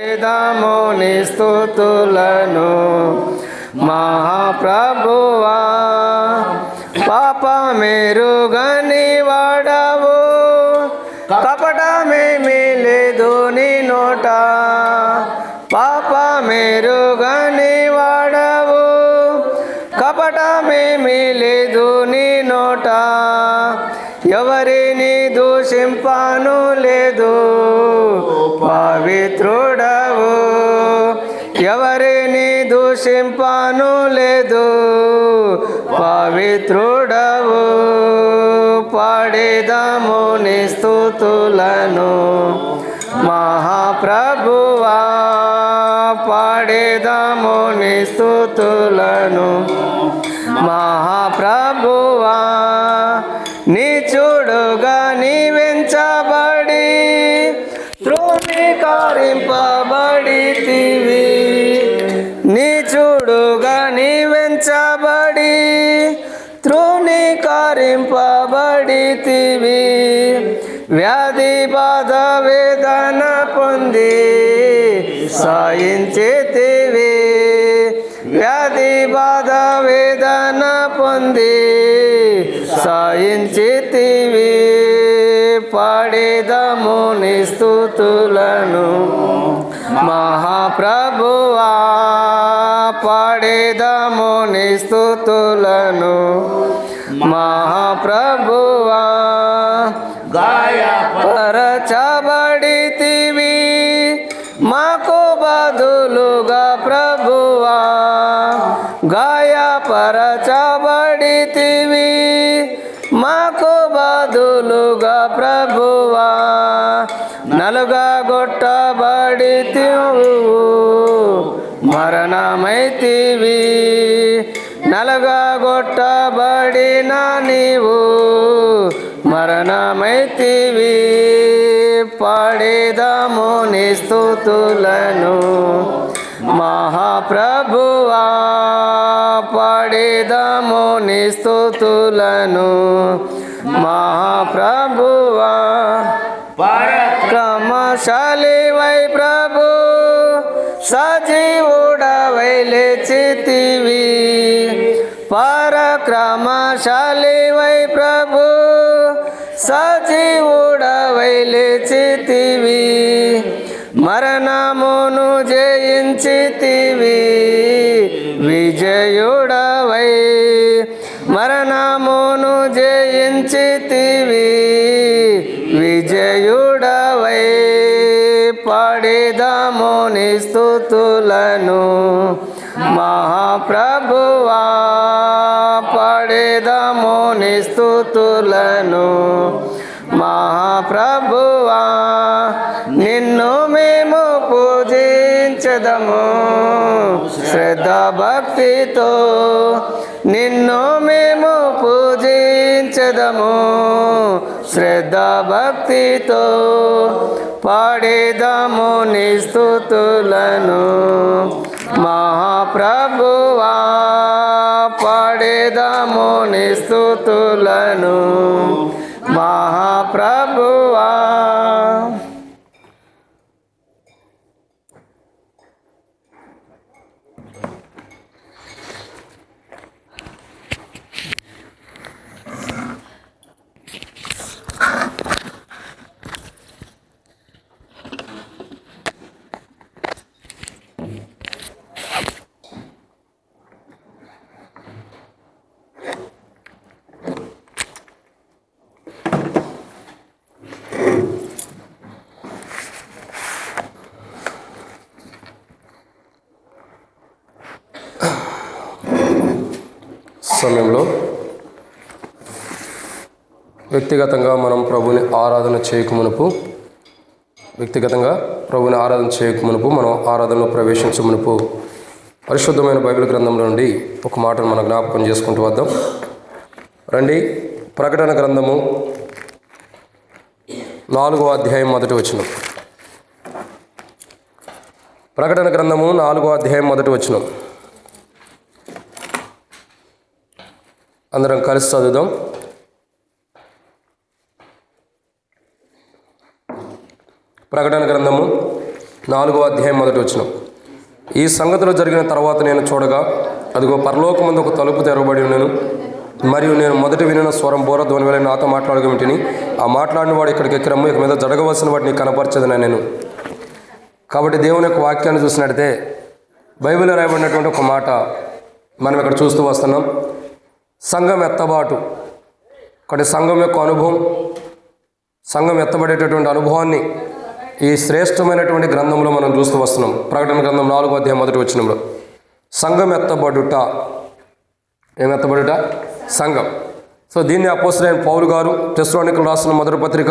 వేదముని స్తుతులను మహాప్రభువా, పాపమెరుగని వాడవు, కపటమేమీ లేదు నీ నోట. పాపమెరుగని వాడవు, కపటమేమీ లేదు నీ నోట. ఎవరిని దూషింపను లేదు, పవిత్రుడవు. ఎవరిని దూషింపను లేదు, పవిత్రుడవు. పాడేదము నీ స్తుతులను మహాప్రభువా, పాడేదము నీ స్తుతులను మహాప్రభువా. నీచుడుగా నీవెంచబడి తృణీకరింపబడితివి. నీచుడుగా నీవెంచబడి తృణీకరింపబడితివి. వ్యాధి బాధ వేదన పొంది సహించితివి. వ్యాధి బాధ వేదన పొంది సహించితివి. పాడేదము నీ స్తుతులను మహాప్రభువా, పాడేదము నీ స్తుతులను మహాప్రభువా. గాయపరచబడితివి మాకు బదులుగా ప్రభువా. గాయపరచబడితివి మాకు బదులుగా ప్రభువా. నలుగగొట్టబడితివు మరణమైతివి. నలుగగొట్టబడిన నీవు మరణమైతివి. పాడేదము నీ స్తుతులను మహాప్రభువా, పాడేదము నీ స్తుతులను మహాప్రభువా. పరాక్రమశాలివై ప్రభు, సజీవుడవై లేచితివి. పరాక్రమశాలివై ప్రభు, సజీవుడవై లేచితివి. మరణమును జయించితివి విజయుడవై. మరణమును జయించితివి విజయుడవై. పాడేదము నీ స్తుతులను మహాప్రభువా, పాడేదము నీ స్తుతులను మహాప్రభువా. నిన్ను మేము పూజించదము శ్రద్ధ భక్తితో. నిన్ను మేము పూజించదము శ్రద్ధ భక్తితో. పాడేదము నీ స్తుతులను మహాప్రభువా, పాడేదము నీ స్తుతులను మహాప్రభువా. సమయంలో వ్యక్తిగతంగా మనం ప్రభుని ఆరాధన చేయకమునుపు మనం ఆరాధనలో ప్రవేశించమునుపు పరిశుద్ధమైన బైబిల్ గ్రంథంలో నుండి ఒక మాటను మనం జ్ఞాపకం చేసుకుంటూ వద్దాం రండి. ప్రకటన గ్రంథము 4వ అధ్యాయం మొదటి వచనం. ప్రకటన గ్రంథము 4వ అధ్యాయం మొదటి వచనం అందరం కలిసి చదువుదాం. ప్రకటన గ్రంథము 4వ అధ్యాయం 1వ వచనం. ఈ సంగతులు జరిగిన తర్వాత నేను చూడగా అదిగో పరలోకమందు ఒక తలుపు తెరవబడి ఉన్నాను, మరియు నేను మొదట వినిన స్వరం బోర ధ్వని వలె నాతో మాట్లాడగా వింటిని. ఆ మాట్లాడిన వాడు ఇక్కడికి ఎక్కిరమ్ము, ఇక మీద జరగవలసిన వాటిని కనపరచదని నేను. కాబట్టి దేవుని యొక్క వాక్యాన్ని చూసినట్టయితే బైబిల్లో రాయబడినటువంటి ఒక మాట మనం ఇక్కడ చూస్తూ వస్తున్నాం. సంఘం ఎత్తబాటు, ఒకటి సంఘం యొక్క అనుభవం, సంఘం ఎత్తబడేటటువంటి అనుభవాన్ని ఈ శ్రేష్టమైనటువంటి గ్రంథంలో మనం చూస్తూ వస్తున్నాం. ప్రకటన గ్రంథం 4వ అధ్యాయం 1వ వచనంలో సంఘం ఎత్తబడుట. ఏమెత్తబడుట? సంఘం. సో దీన్ని అపోస్తలుడైన పౌలు గారు తెస్సలోనికీయులకు రాసిన మొదటి పత్రిక,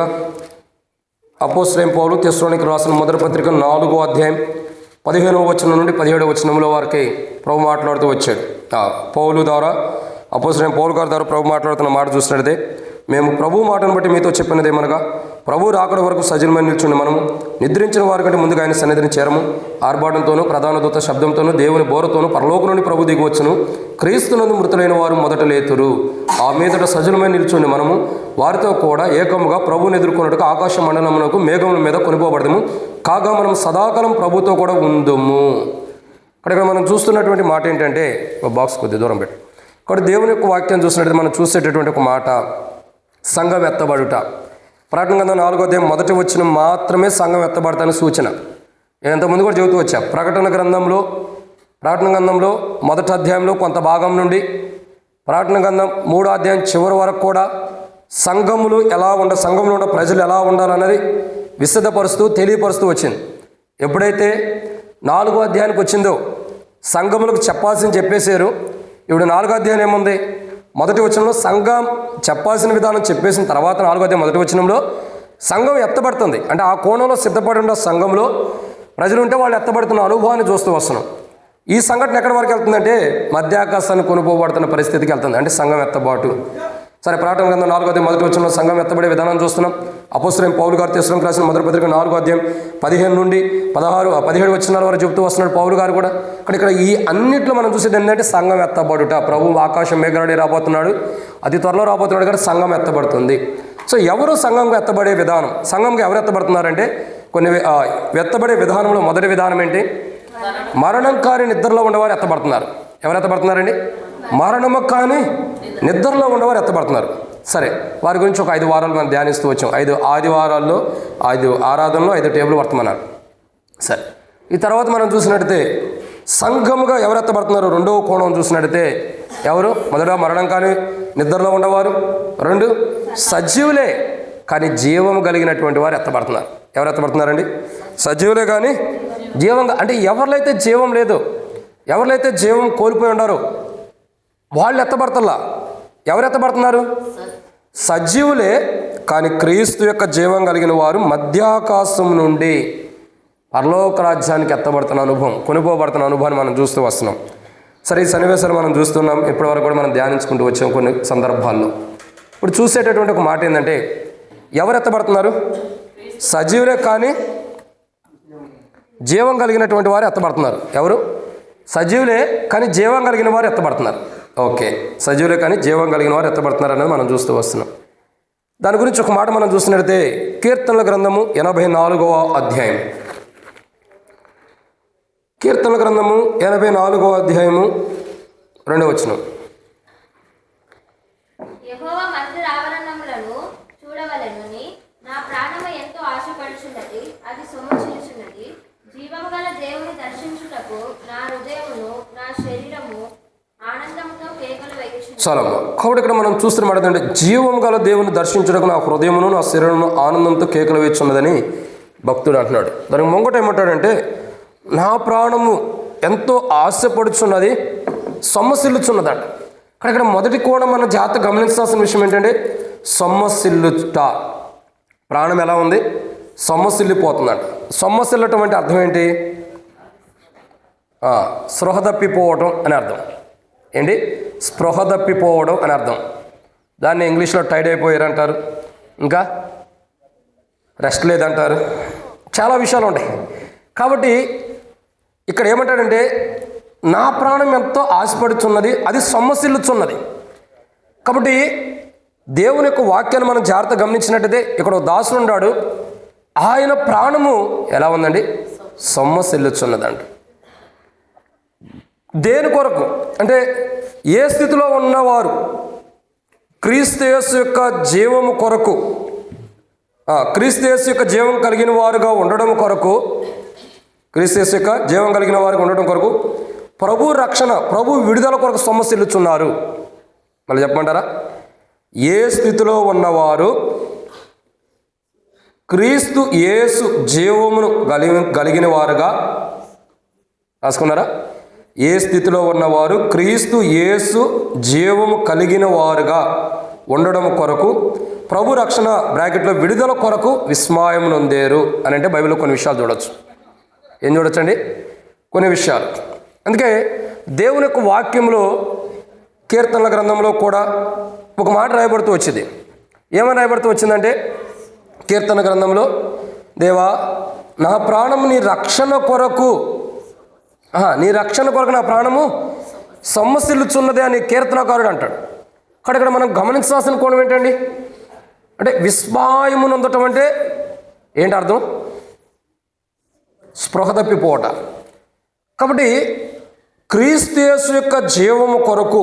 అపోస్తలుడైన పౌలు తెస్సలోనికీయులకు రాసిన మొదటి పత్రిక 4వ అధ్యాయం 15వ వచనం నుండి 17వ వచనంలో వారికి ప్రభు మాట్లాడుతూ వచ్చాడు. పౌలు ద్వారా, అపోస్తలుడైన పౌలు గారి ద్వారా ప్రభు మాట్లాడుతున్న మాట చూసినట్లయితే, మేము ప్రభు మాటను బట్టి మీతో చెప్పినది ఏమనగా, ప్రభు రాకడ వరకు సజీవమై నిల్చుండి మనము నిద్రించిన వారి కంటే ముందుగా ఆయన సన్నిధిని చేరము. ఆర్భాటంతోనూ ప్రధాన దూత శబ్దంతోనూ దేవుని బోరతోనూ పరలోకం నుండి ప్రభు దిగి వచ్చును. క్రీస్తునందు మృతులైన వారు మొదట లేతురు. ఆ మీదట సజీవమై నిల్చుండి మనము వారితో కూడా ఏకముగా ప్రభువుని ఎదుర్కొన్నట్టుగా ఆకాశ మండలమునకు మేఘముల మీద కొనిపోబడము. కాగా మనం సదాకాలం ప్రభుతో కూడా ఉందుము. ఇక్కడ మనం చూస్తున్నటువంటి మాట ఏంటంటే, బాక్స్ కొద్ది దూరం పెట్టి, ఇక్కడ దేవుని యొక్క వాక్యం చూసినట్టు మనం చూసేటటువంటి ఒక మాట సంఘం ఎత్తబడుట. ప్రకటన గ్రంథం 4వ అధ్యాయం 1వ వచనం మాత్రమే సంఘం ఎత్తబడతాని సూచన. ఇంతకుముందు కూడా చెబుతూ వచ్చా. ప్రకటన గ్రంథంలో 1వ అధ్యాయంలో కొంత భాగం నుండి ప్రకటన గ్రంథం 3వ అధ్యాయం చివరి వరకు కూడా సంఘంలో ఉన్న ప్రజలు ఎలా ఉండాలన్నది విశదపరుస్తూ తెలియపరుస్తూ వచ్చింది. ఎప్పుడైతే 4వ అధ్యాయానికి వచ్చిందో సంఘములకు చెప్పాల్సింది చెప్పేశారు. ఇప్పుడు 4వ అధ్యాయం ఏముంది? మొదటి వచనంలో సంఘం చెప్పాల్సిన విధానం చెప్పేసిన తర్వాత 4వ అధ్యాయం 1వ వచనంలో సంఘం ఎత్తబడుతుంది. అంటే ఆ కోణంలో సిద్ధపడి ఉన్న సంఘంలో ప్రజలు ఉంటే వాళ్ళు ఎత్తబడుతున్న అనుభవాన్ని చూస్తూ వస్తున్నాం. ఈ సంఘటన ఎక్కడి వరకు వెళ్తుందంటే మధ్యాకాశాన్ని కొనుక్కోబడుతున్న పరిస్థితికి వెళ్తుంది. అంటే సంఘం ఎత్తబాటు. సరే, ప్రకటన గ్రంథం 4వ అధ్యాయం 1వ వచనంలో సంఘం ఎత్తబడే విధానం చూస్తున్నాం. అపోస్తలుడైన పౌలు గారు తెస్సలోనికీయులకు రాసిన మొదటి పత్రిక 4వ అధ్యాయం 15 నుండి 17 వచనాల వరకు చెబుతూ వస్తున్నాడు పౌలు గారు కూడా. ఇక్కడ ఈ అన్నిట్లో మనం చూసేది ఏంటంటే సంఘం ఎత్తబడుట. ప్రభు ఆకాశం మేఘాడి రాబోతున్నాడు, అతి త్వరలో రాబోతున్నాడు కానీ సంఘం ఎత్తబడుతుంది. సో ఎవరు సంఘంగా ఎత్తబడే విధానం, సంఘంగా ఎవరు ఎత్తబడుతున్నారంటే కొన్ని ఎత్తబడే విధానంలో మొదటి విధానం ఏంటి? మరణం కాని నిద్రలో ఉండేవారు ఎత్తబడుతున్నారు. ఎవరు ఎత్తబడుతున్నారండి? మరణము కానీ నిద్రలో ఉండేవారు ఎత్తబడుతున్నారు. సరే, వారి గురించి ఒక 5 వారాలు మనం ధ్యానిస్తూ వచ్చాం. 5 ఆదివారాల్లో 5 ఆరాధనలో 5 టేబుల్ వర్తమానాలు. సరే, ఈ తర్వాత మనం చూసినట్టయితే సంఘముగా ఎవరు ఎత్తబడుతున్నారు? 2వ కోణం చూసినట్టయితే ఎవరు? మొదట మరణం కానీ నిద్రలో ఉండేవారు, 2 సజీవులే కానీ జీవం కలిగినటువంటి వారు ఎత్తబడుతున్నారు. ఎవరు ఎత్తబడుతున్నారండి? సజీవులే కానీ జీవంగా. అంటే ఎవరిలైతే జీవం లేదో, ఎవరిలైతే జీవం కోల్పోయి ఉన్నారో వాళ్ళు ఎత్తబడతల్లా. ఎవరు ఎత్తబడుతున్నారు? సజీవులే కానీ క్రీస్తు యొక్క జీవం కలిగిన వారు మధ్యాకాశం నుండి పరలోక రాజ్యానికి ఎత్తబడుతున్న అనుభవం, కొనుక్కోబడుతున్న అనుభవాన్ని మనం చూస్తూ వస్తున్నాం. సరే, ఈ సన్నివేశాలు మనం చూస్తున్నాం. ఇప్పటి వరకు కూడా మనం ధ్యానించుకుంటూ వచ్చాం కొన్ని సందర్భాల్లో. ఇప్పుడు చూసేటటువంటి ఒక మాట ఏంటంటే, ఎవరు ఎత్తబడుతున్నారు? సజీవులే కానీ జీవం కలిగినటువంటి వారు ఎత్తబడుతున్నారు. ఎవరు? సజీవులే కానీ జీవం కలిగిన వారు ఎత్తబడుతున్నారు. ఓకే, సజీవులే కానీ జీవం కలిగిన వారు ఎత్తబడుతున్నారు అనేది మనం చూస్తూ వస్తున్నాం. దాని గురించి ఒక మాట మనం చూసినట్లయితే కీర్తనల గ్రంథము 84వ అధ్యాయం. కీర్తనల గ్రంథము 84వ అధ్యాయము 2వ వచనం. యెహోవా మందిర ఆవరణములను చూడవలెనని నా ప్రాణము ఎంతో ఆశపడుచున్నది, అది సొమ్మసిల్లుచున్నది. జీవము గల దేవుని దర్శించుటకు నా హృదయమును నా శరీరము ఆనందంతో కేకలు వేయుచున్నది. చాలా. కాబట్టి ఇక్కడ మనం చూస్తున్న మాట ఏంటంటే, జీవం గల దేవుని దర్శించుటకు నా హృదయమును నా శరీరమును ఆనందంతో కేకలు వేయుచున్నదని భక్తుడు అంటున్నాడు. దానికి ముంగట ఏమంటాడంటే, నా ప్రాణము ఎంతో ఆశపడుచున్నది, సొమ్మసిల్లుచున్నదట. ఇక్కడ మొదటి కోణం మన జాగ్రత్త గమనించాల్సిన విషయం ఏంటంటే, సొమ్మసిల్లుట. ప్రాణం ఎలా ఉంది? సొమ్మసిల్లిపోతుందంట. సొమ్మసిల్లటం అంటే అర్థం ఏంటి? స్పృహ తప్పిపోవడం అని అర్థం. ఏంటి? స్పృహ తప్పిపోవడం అని అర్థం. దాన్ని ఇంగ్లీష్లో టైడ్ అయిపోయారు అంటారు, ఇంకా రెస్ట్ లేదంటారు, చాలా విషయాలు ఉంటాయి. కాబట్టి ఇక్కడ ఏమంటాడంటే, నా ప్రాణం ఎంతో ఆశపడుచున్నది, అది సొమ్మసిల్లుచున్నది. కాబట్టి దేవుని యొక్క వాక్యాన్ని మనం జాగ్రత్త గమనించినట్టయితే ఇక్కడ దాసుడు ఉన్నాడు, ఆయన ప్రాణము ఎలా ఉందండి? సొమ్ము చెల్లుచున్నదంట. దేని కొరకు అంటే ఏ స్థితిలో ఉన్నవారు క్రీస్తు యేసు యొక్క జీవము కొరకు, క్రీస్తు యేసు యొక్క జీవం కలిగిన వారుగా ఉండడం కొరకు, క్రీస్తు యేసు యొక్క జీవం కలిగిన వారుగా ఉండడం కొరకు ప్రభు రక్షణ, ప్రభు విడుదల కొరకు సొమ్ము చెల్లుచున్నారు. మళ్ళీ చెప్పమంటారా? ఏ స్థితిలో ఉన్నవారు క్రీస్తు యేసు జీవమును కలిగిన వారుగా, రాసుకున్నారా? ఏ స్థితిలో ఉన్నవారు క్రీస్తు యేసు జీవము కలిగిన వారుగా ఉండడం కొరకు ప్రభు రక్షణ బ్రాకెట్లో విడుదల కొరకు విస్మయం నొందేరు అని అంటే బైబిల్లో కొన్ని విషయాలు చూడొచ్చు. ఏం చూడొచ్చండి? కొన్ని విషయాలు. అందుకే దేవుని యొక్క వాక్యంలో కీర్తనల గ్రంథంలో కూడా ఒక మాట రాయబడుతూ వచ్చింది. ఏమని రాయబడుతూ వచ్చిందంటే, కీర్తన గ్రంథంలో, దేవా నా ప్రాణము నీ రక్షణ కొరకు, నీ రక్షణ కొరకు నా ప్రాణము సొమ్మసిల్లుచున్నదే అని కీర్తనకారుడు అంటాడు. ఇక్కడ మనం గమనించాల్సిన కోణం ఏంటండి అంటే, విస్మయము నొందటం అంటే ఏంటి అర్థం? స్పృహ తప్పిపోవట. కాబట్టి క్రీస్తు యేసు యొక్క జీవము కొరకు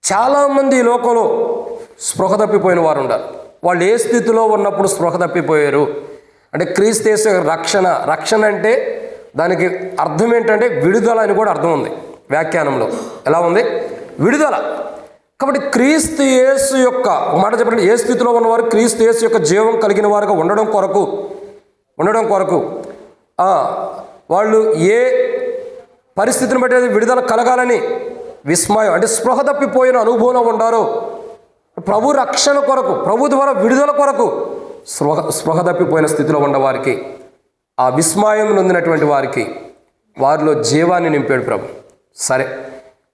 చాలామంది ఈ లోకంలో స్పృహ తప్పిపోయిన వారు ఉన్నారు. వాళ్ళు ఏ స్థితిలో ఉన్నప్పుడు స్పృహ తప్పిపోయారు అంటే, క్రీస్తు యేసు రక్షణ, రక్షణ అంటే దానికి అర్థం ఏంటంటే విడుదల అని కూడా అర్థం ఉంది వ్యాఖ్యానంలో. ఎలా ఉంది? విడుదల. కాబట్టి క్రీస్తు యేసు యొక్క, ఒక మాట చెప్పండి, ఏ స్థితిలో ఉన్నవారు క్రీస్తు యేసు యొక్క జీవం కలిగిన వారుగా ఉండడం కొరకు వాళ్ళు ఏ పరిస్థితిని బట్టి విడుదల కలగాలని విస్మయం అంటే స్పృహ తప్పిపోయిన అనుభవం ఉండారో, ప్రభు రక్షణ కొరకు, ప్రభు ద్వారా విడుదల కొరకు స్పృహ తప్పిపోయిన స్థితిలో ఉన్నవారికి, ఆ విస్మయం నొందినటువంటి వారికి వారిలో జీవాన్ని నింపాడు ప్రభు. సరే,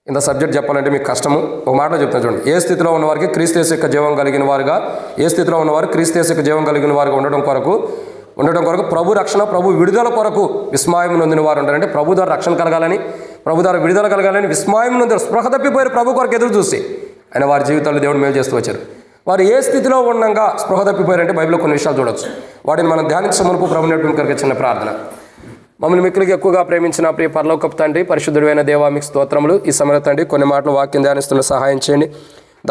ఇంత సబ్జెక్ట్ చెప్పాలంటే మీకు కష్టము. ఒక మాటలో చెప్తాను చూడండి. ఏ స్థితిలో ఉన్నవారికి క్రీస్తు యేసు యొక్క జీవం కలిగిన వారుగా, ఏ స్థితిలో ఉన్నవారు క్రీస్తు యేసు యొక్క జీవం కలిగిన వారుగా ఉండడం కొరకు ప్రభు రక్షణ, ప్రభు విడుదల కొరకు విస్మయం నొందిన వారు ఉంటారంటే, ప్రభు ద్వారా రక్షణ కలగాలని, ప్రభు ద్వారా విడుదల కలగాలని విస్మయం నొందిన, స్పృహ తప్పిపోయారు ప్రభు కొరకు ఎదురు చూసి, ఆయన వారి జీవితాల్లో దేవుడు మేలు చేస్తూ వచ్చారు. వారు ఏ స్థితిలో ఉండగా స్పృహ తప్పిపోయారంటే బైబిల్లో కొన్ని విషయాలు చూడొచ్చు. వాటిని మనం ధ్యానించే మునుపు ప్రభు నేర్పి కొరకు చిన్న ప్రార్థన. మమ్మల్ని మిక్కులుగా ఎక్కువగా ప్రేమించిన ప్రియ పరలోకపు తండ్రి, పరిశుద్ధుడైన దేవా మీకు స్తోత్రములు. ఈ సమయంలో తండ్రి కొన్ని మాటలు వాక్యం ధ్యానిస్తున్న సహాయం చేయండి.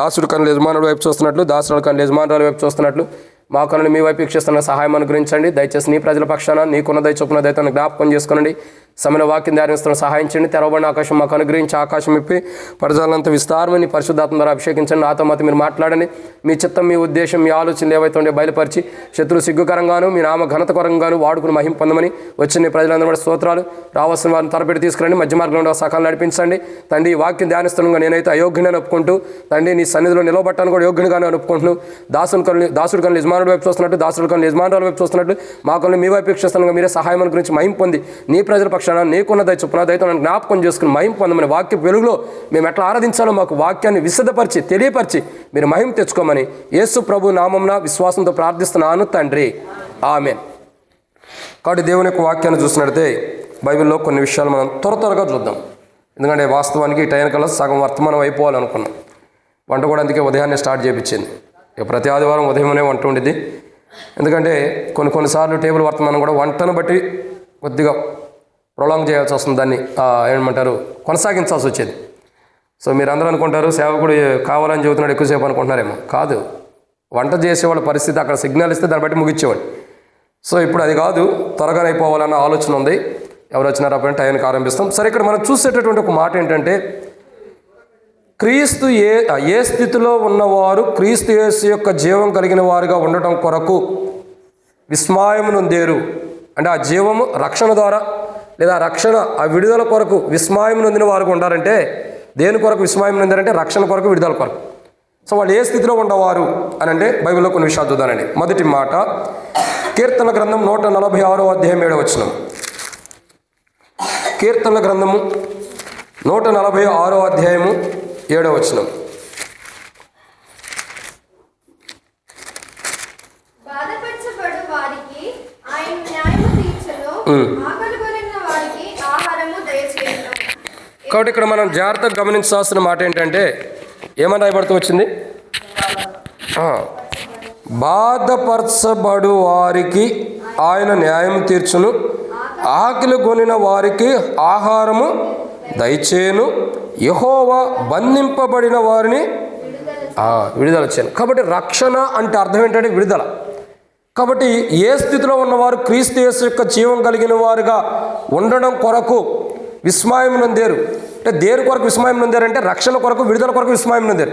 దాసుడు కన్నులు యజమానుల వైపు చూస్తున్నట్లు, దాసుడు కన్నులు యజమానుల వైపు చూస్తున్నట్లు మా కన్నులు మీ వైపు వీక్షిస్తున్న సహాయం అనుగ్రహించండి. దయచేసి నీ ప్రజల పక్షాన నీకున్న దయ చొప్పున దయతో జ్ఞాపకం చేసుకోనండి. సమయంలో వాక్యం ధ్యానిస్తున్న సహాయం చేయండి. తెరవబడిన ఆకాశం మాకు అనుగ్రహించి, ఆకాశం ఇప్పి పరజాలంతా విస్తారమని పరిశుద్ధాత్మ ద్వారా అభిషేకించండి. నాతో మాతో మీరు మాట్లాడండి. మీ చిత్తం, మీ ఉద్దేశం, మీ ఆలోచనలు ఏవైతే ఉండే బయలుపరిచి శత్రు సిగ్గుకరంగాను మీ నామ ఘనతకరంగాను వాడుకుని మహిమ పొందమని వచ్చిన ప్రజలందరూ కూడా స్తోత్రాలు. రావాల్సిన వారిని తరపెట్టి తీసుకురండి. మధ్య మార్గంలో సకాలం నడిపించండి. తండ్రి, వాక్యం ధ్యానిస్తుండగా నేనైతే అయోగ్యుని ఒప్పుకుంటూ తండ్రి నీ సన్నిధిలో నిలబట్టాను కూడా యోగ్యునిగానే ఒప్పుకుంటున్నాను. దాసుడు కన్నులు యజమానుల వైపు చూస్తున్నట్టు, దాసుడు కన్నులు యజమానుల వైపు చూస్తున్నట్టు మా కన్నులు మీ వైపు వీక్షిస్తుండగా మీరే సహాయం గురించి మహిమ పొంది నీ ప్రజల పక్షాన నీకున్న దయ చొప్పున దయతో నన్ను జ్ఞాపకం చేసుకుని మహిమ పొందమని, వాక్య వెలుగులో మేము ఎట్లా ఆరాధించాలో మాకు వాక్యాన్ని విశదపరిచి తెలియపరిచి మీరు మహిమ తెచ్చుకోమని యేసు ప్రభు నామమున విశ్వాసంతో ప్రార్థిస్తున్నాను తండ్రి, ఆమేన్. కాబట్టి దేవుని యొక్క వాక్యాన్ని చూసినట్లయితే బైబిల్లో కొన్ని విషయాలు మనం త్వరగా చూద్దాం. ఎందుకంటే వాస్తవానికి ఈ టైం కల్లా సగం వర్తమానం అయిపోవాలనుకున్నాం. వంట కూడా అందుకే ఉదయాన్నే స్టార్ట్ చేయించింది. ఇక ప్రతి ఆదివారం ఉదయమనే వంట ఉండిద్ది. ఎందుకంటే కొన్నిసార్లు టేబుల్ వర్తమానం కూడా వంటను బట్టి కొద్దిగా ప్రొలాంగ్ చేయాల్సి వస్తుంది, దాన్ని ఏమంటారు కొనసాగించాల్సి వచ్చేది. సో మీరు అందరూ అనుకుంటారు సేవకుడు కావాలని చెబుతున్నాడు ఎక్కువసేపు అనుకుంటున్నారేమో. కాదు, వంట చేసేవాళ్ళ పరిస్థితి అక్కడ సిగ్నల్ ఇస్తే దాన్ని బట్టి ముగించేవాడు. సో ఇప్పుడు అది కాదు, త్వరగా అయిపోవాలన్న ఆలోచన ఉంది. ఎవరు వచ్చినారు అప్పుడు టైంకి ఆరంభిస్తాం. సరే, ఇక్కడ మనం చూసేటటువంటి ఒక మాట ఏంటంటే, క్రీస్తు ఏ స్థితిలో ఉన్నవారు క్రీస్తు యేసు యొక్క జీవం కలిగిన వారుగా ఉండటం కొరకు విస్మయం నొందేరు అంటే, ఆ జీవము రక్షణ ద్వారా లేదా రక్షణ ఆ విడుదల కొరకు విస్మయం నొందిన వారుగా ఉండాలంటే, దేని కొరకు విస్మయం నొందారంటే రక్షణ కొరకు, విడుదల కొరకు. సో వాళ్ళు ఏ స్థితిలో ఉండవారు అని అంటే బైబిల్లో కొన్ని విషయాలు చూద్దానండి. మొదటి మాట, కీర్తన గ్రంథం 146వ అధ్యాయం 7వ వచనం. కీర్తన గ్రంథము 146వ అధ్యాయము 7వ వచనం. బాధపరచబడు వారికి ఆయన న్యాయము తీర్చును, ఆకలిగొనిన వారికి ఆహారము దయచేయును. కాబట్టి ఇక్కడ మనం జాగ్రత్తగా గమనించాల్సిన మాట ఏంటంటే, ఏమని రాయబడుతూ వచ్చింది? బాధపరచబడు వారికి ఆయన న్యాయం తీర్చును, ఆకలి కొనిన వారికి ఆహారము దయచేయను, యెహోవా బంధింపబడిన వారిని విడుదల చేయను. కాబట్టి రక్షణ అంటే అర్థం ఏంటంటే విడుదల. కాబట్టి ఏ స్థితిలో ఉన్నవారు క్రీస్తు యేసు యొక్క జీవం కలిగిన వారుగా ఉండడం కొరకు విస్మయం నొందారు. అంటే దేని కొరకు విస్మయం నొందారంటే రక్షణ కొరకు, విడుదల కొరకు విస్మయం నొందారు.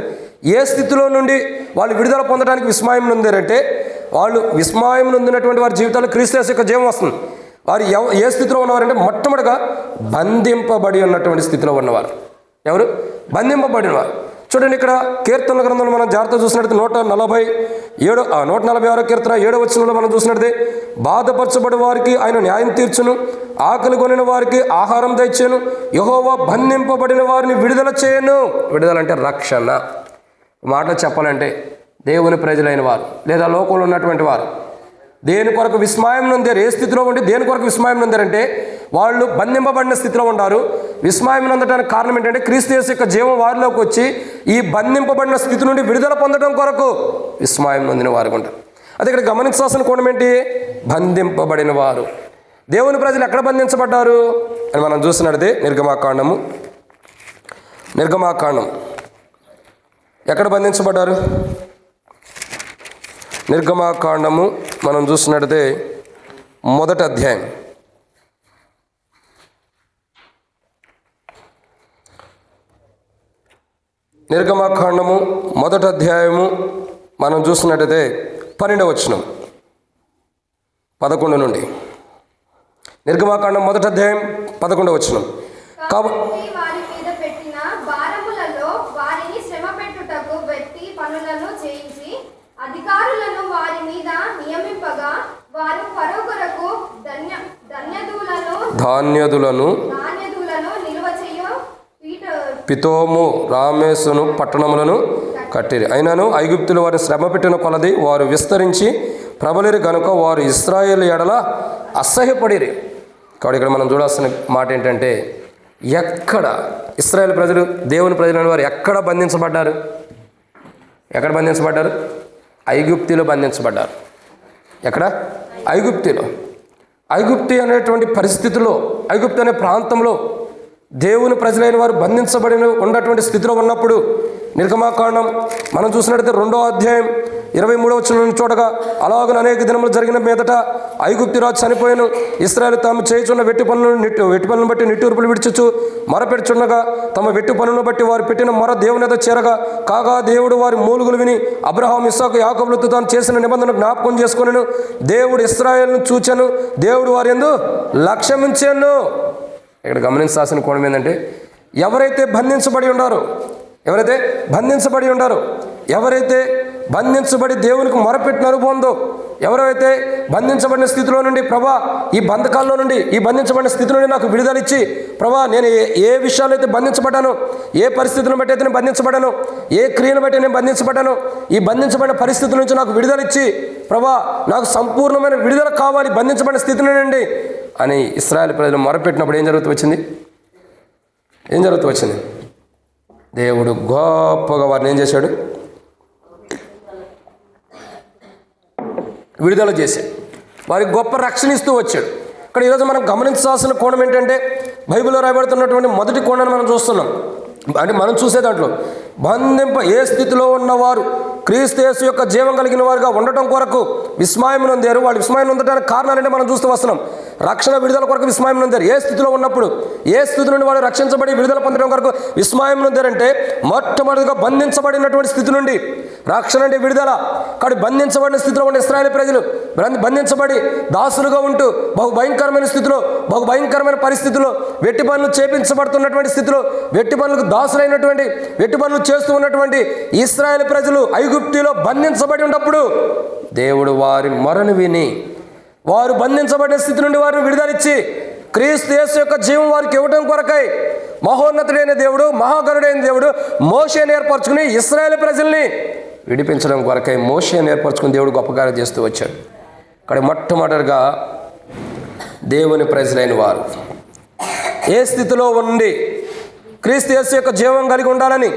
ఏ స్థితిలో నుండి వాళ్ళు విడుదల పొందడానికి విస్మయం నొందారంటే వాళ్ళు విస్మయం నొందినటువంటి వారి జీవితాల్లో క్రీస్తు యేసు యొక్క జీవం వస్తుంది. వారు ఏ స్థితిలో ఉన్నవారంటే మొట్టమొదటిగా బంధింపబడి ఉన్నటువంటి స్థితిలో ఉన్నవారు. ఎవరు? బంధింపబడిన వారు. చూడండి, ఇక్కడ కీర్తన గ్రంథంలో మనం జాగ్రత్త చూసినట్టు 146 కీర్తన 7వ వచనంలో మనం చూసినట్టే, బాధపరచబడి వారికి ఆయన న్యాయం తీర్చును, ఆకలి కొనిన వారికి ఆహారం దయచేయను, యెహోవా బంధింపబడిన వారిని విడుదల చేయను. విడుదల అంటే రక్షణ. మాటలు చెప్పాలంటే దేవుని ప్రజలైన వారు లేదా లోకంలో ఉన్నటువంటి వారు దేని కొరకు విస్మయం నొందారు? ఏ స్థితిలో ఉండి దేని కొరకు విస్మయం నొందారంటే వాళ్ళు బంధింపబడిన స్థితిలో ఉన్నారు. విస్మయం నొందడానికి కారణం ఏంటంటే క్రీస్తు యేసు యొక్క జీవం వారిలోకి వచ్చి ఈ బంధింపబడిన స్థితి నుండి విడుదల పొందడం కొరకు విస్మయం నొందిన వారు ఉంటారు. అదే ఇక్కడ గమనించాల్సిన కోణం ఏంటి? బంధింపబడిన వారు. దేవుని ప్రజలు ఎక్కడ బంధించబడ్డారు అని మనం చూసినట్టే నిర్గమాకాండం ఎక్కడ బంధించబడ్డారు? నిర్గమాకాండము మనం చూసినట్టే 1వ అధ్యాయం. నిర్గమాకాండము 1వ అధ్యాయము మనం చూసినట్టయితే 12వ వచనం 11 నుండి. నిర్గమాకాండం 1వ అధ్యాయం 11వ వచనం. కాబట్టి వారి మీద పెట్టిన భారములలో వారిని శ్రమ పెట్టుటకు పెట్టి పనులను చేయించి అధికారులను వారి మీద నియమింపగా వారు ఫరో కొరకు ధాన్యదులను నిల్వ చేయు పితోము రామేసును పట్టణములను కట్టిరి. అయినను ఐగుప్తులు వారిని శ్రమ పెట్టిన కొలది వారు విస్తరించి ప్రబలిరి గనుక వారు ఇశ్రాయేలు ఎడల అసహ్యపడిరి. కాబట్టి ఇక్కడ మనం చూడాల్సిన మాట ఏంటంటే ఎక్కడ ఇశ్రాయేలు ప్రజలు దేవుని ప్రజలైన వారు ఎక్కడ బంధించబడ్డారు? ఐగుప్తిలో బంధించబడ్డారు. ఎక్కడ? ఐగుప్తిలో. ఐగుప్తి అనేటువంటి పరిస్థితిలో, ఐగుప్తి అనే ప్రాంతంలో దేవుని ప్రజలైన వారు బంధించబడిన ఉన్నటువంటి స్థితిలో ఉన్నప్పుడు నిర్గమాకాండం మనం చూసినట్లయితే 2వ అధ్యాయం 23వ వచనం చూడగా, అలాగ అనేక దినములు జరిగిన మీదట ఐగుప్తు రాజు చనిపోయాను. ఇశ్రాయేలు తాము చేయుచున్న వెట్టి పనులను బట్టి నిట్టూర్పులు విడిచుచు మొరపెడుచుండగా తమ వెట్టి పనులను బట్టి వారు పెట్టిన మొర దేవుని ఎదుట చేరగా, కాగా దేవుడు వారి మూలుగులు విని అబ్రహాం, ఇస్సాకు, యాకోబులతో తాను చేసిన నిబంధన జ్ఞాపకం చేసుకొనెను. దేవుడు ఇశ్రాయేలును చూచెను, దేవుడు వారి యందు లక్ష్యముంచెను. ఇక్కడ గమనించాల్సిన కోణం ఏంటంటే ఎవరైతే బంధించబడి దేవునికి మొరపెట్టిన అనుభవం ఉందో, ఎవరైతే బంధించబడిన స్థితిలో నుండి ప్రభా ఈ బంధకాల్లో నుండి, ఈ బంధించబడిన స్థితి నుండి నాకు విడుదలిచ్చి ప్రభా నేను ఏ విషయాలు అయితే బంధించబడ్డానో, ఏ పరిస్థితులను బట్టి అయితే నేను బంధించబడ్డానో, ఏ క్రియను బట్టి నేను బంధించబడ్డానో, ఈ బంధించబడిన పరిస్థితుల నుంచి నాకు విడుదలిచ్చి ప్రభా నాకు సంపూర్ణమైన విడుదల కావాలి బంధించబడిన స్థితి నుండి అని ఇశ్రాయేలు ప్రజలు మొరపెట్టినప్పుడు ఏం జరుగుతూ వచ్చింది? దేవుడు గొప్పగా వారిని ఏం చేశాడు? విడుదల చేశాడు. వారికి గొప్ప రక్షణ ఇస్తూ వచ్చాడు. ఇక్కడ ఈరోజు మనం గమనించాల్సిన కోణం ఏంటంటే బైబిల్లో రాయబడుతున్నటువంటి మొదటి కోణాన్ని మనం చూస్తున్నాం. అంటే మనం చూసే దాంట్లో ఏ స్థితిలో ఉన్నవారు క్రీస్తు యేసు యొక్క జీవం కలిగిన వారుగా ఉండటం కొరకు విస్మయం నొందారు. వాళ్ళు విస్మయం నొందడానికి కారణాలంటే మనం చూస్తూ వస్తున్నాం. రక్షణ విడుదల కొరకు విస్మయం నొందారు. ఏ స్థితిలో ఉన్నప్పుడు, ఏ స్థితి నుండి వాళ్ళు రక్షించబడి విడుదల పొందడం కొరకు విస్మయం నొందారంటే మొట్టమొదటిగా బంధించబడినటువంటి స్థితి నుండి. రక్షణ అంటే విడుదల. కాబట్టి బంధించబడిన స్థితిలో ఉండే ఇశ్రాయేలు ప్రజలు బంధించబడి దాసులుగా ఉంటూ బహుభయంకరమైన స్థితిలో, బహుభయంకరమైన పరిస్థితుల్లో, వెట్టి పనులు చేపించబడుతున్నటువంటి స్థితిలో, వెట్టి పనులకు దాసులైనటువంటి, వెట్టి పనులు చేస్తూ ఉన్నటువంటి ఇశ్రాయేలు ప్రజలు ఐగుప్తిలో బంధించబడి ఉన్నప్పుడు దేవుడు వారి మొరను విని వారు బంధించబడిన స్థితి నుండి వారిని విడుదలిచ్చి క్రీస్తు యేసు యొక్క జీవం వారికి ఇవ్వడం కొరకై మహోన్నతుడైన దేవుడు, మహాగణుడైన దేవుడు మోషేని ఏర్పరచుకుని ఇశ్రాయేలు ప్రజల్ని విడిపించడం కొరకై మోషేని ఏర్పరచుకుని దేవుడు గొప్ప కార్యం చేస్తూ వచ్చాడు. ఇక్కడ మొట్టమొదటిగా దేవుని ప్రజలైన వారు ఏ స్థితిలో ఉండి క్రీస్తు యేసు యొక్క జీవం కలిగి ఉండాలని,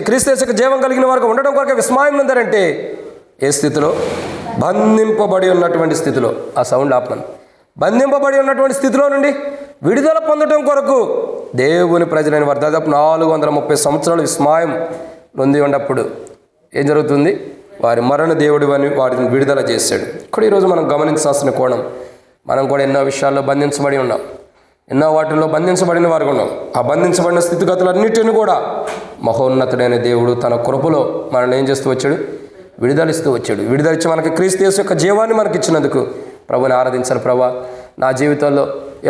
క్రీస్తు యేసు యొక్క జీవం కలిగిన వారికి ఉండడం కొరకు విస్మయం ఉందారంటే ఏ స్థితిలో? బంధింపబడి ఉన్నటువంటి స్థితిలో. ఆ సౌండ్ ఆపమని. బంధింపబడి ఉన్నటువంటి స్థితిలో నుండి విడుదల పొందడం కొరకు దేవుని ప్రజలైన వారు దాదాపు 430 సంవత్సరాలు విస్మయం నొంది ఉన్నప్పుడు ఏం జరుగుతుంది? వారి మరణ దేవుడు అని వారిని విడుదల చేశాడు. ఇక్కడ ఈరోజు మనం గమనించాల్సిన కోణం, మనం కూడా ఎన్నో విషయాల్లో బంధించబడి ఉన్నాం, ఎన్నో వాటిల్లో బంధించబడిన వారు ఉన్నాం. ఆ బంధించబడిన స్థితిగతులన్నిటిని కూడా మహోన్నతుడైన దేవుడు తన కృపలో మనల్ని ఏం చేస్తూ వచ్చాడు? విడుదలిస్తూ వచ్చాడు. విడుదలిచ్చి మనకి క్రీస్తు యేసు యొక్క జీవాన్ని మనకి ఇచ్చినందుకు ప్రభుని ఆరాధించాలి. ప్రభా, నా జీవితంలో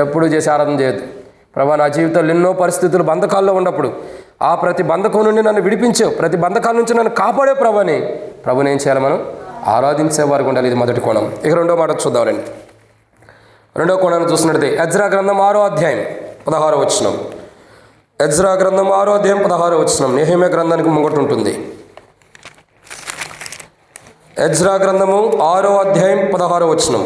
ఎప్పుడూ చేసి ఆరాధన చేయొద్దు. ప్రభా, నా జీవితంలో ఎన్నో పరిస్థితులు బంధకాల్లో ఉన్నప్పుడు ఆ ప్రతి బంధకం నుండి నన్ను విడిపించావు, ప్రతి బంధకాల నుంచి నన్ను కాపాడే ప్రభుని ఏం చేయాలి? మనం ఆరాధించేవారికి ఉండాలి. ఇది మొదటి కోణం. ఇక రెండో మాట చూద్దామండి. రెండో కోణాన్ని చూసినట్లయితే ఎజ్రా గ్రంథం 6వ అధ్యాయం 16వ వచనం. ఎజ్రా గ్రంథం 6వ అధ్యాయం 16వ వచనం నెహెమ్యా గ్రంథానికి ముంగట ఉంటుంది. ఎజ్రా గ్రంథము 6వ అధ్యాయం 16వ వచనం.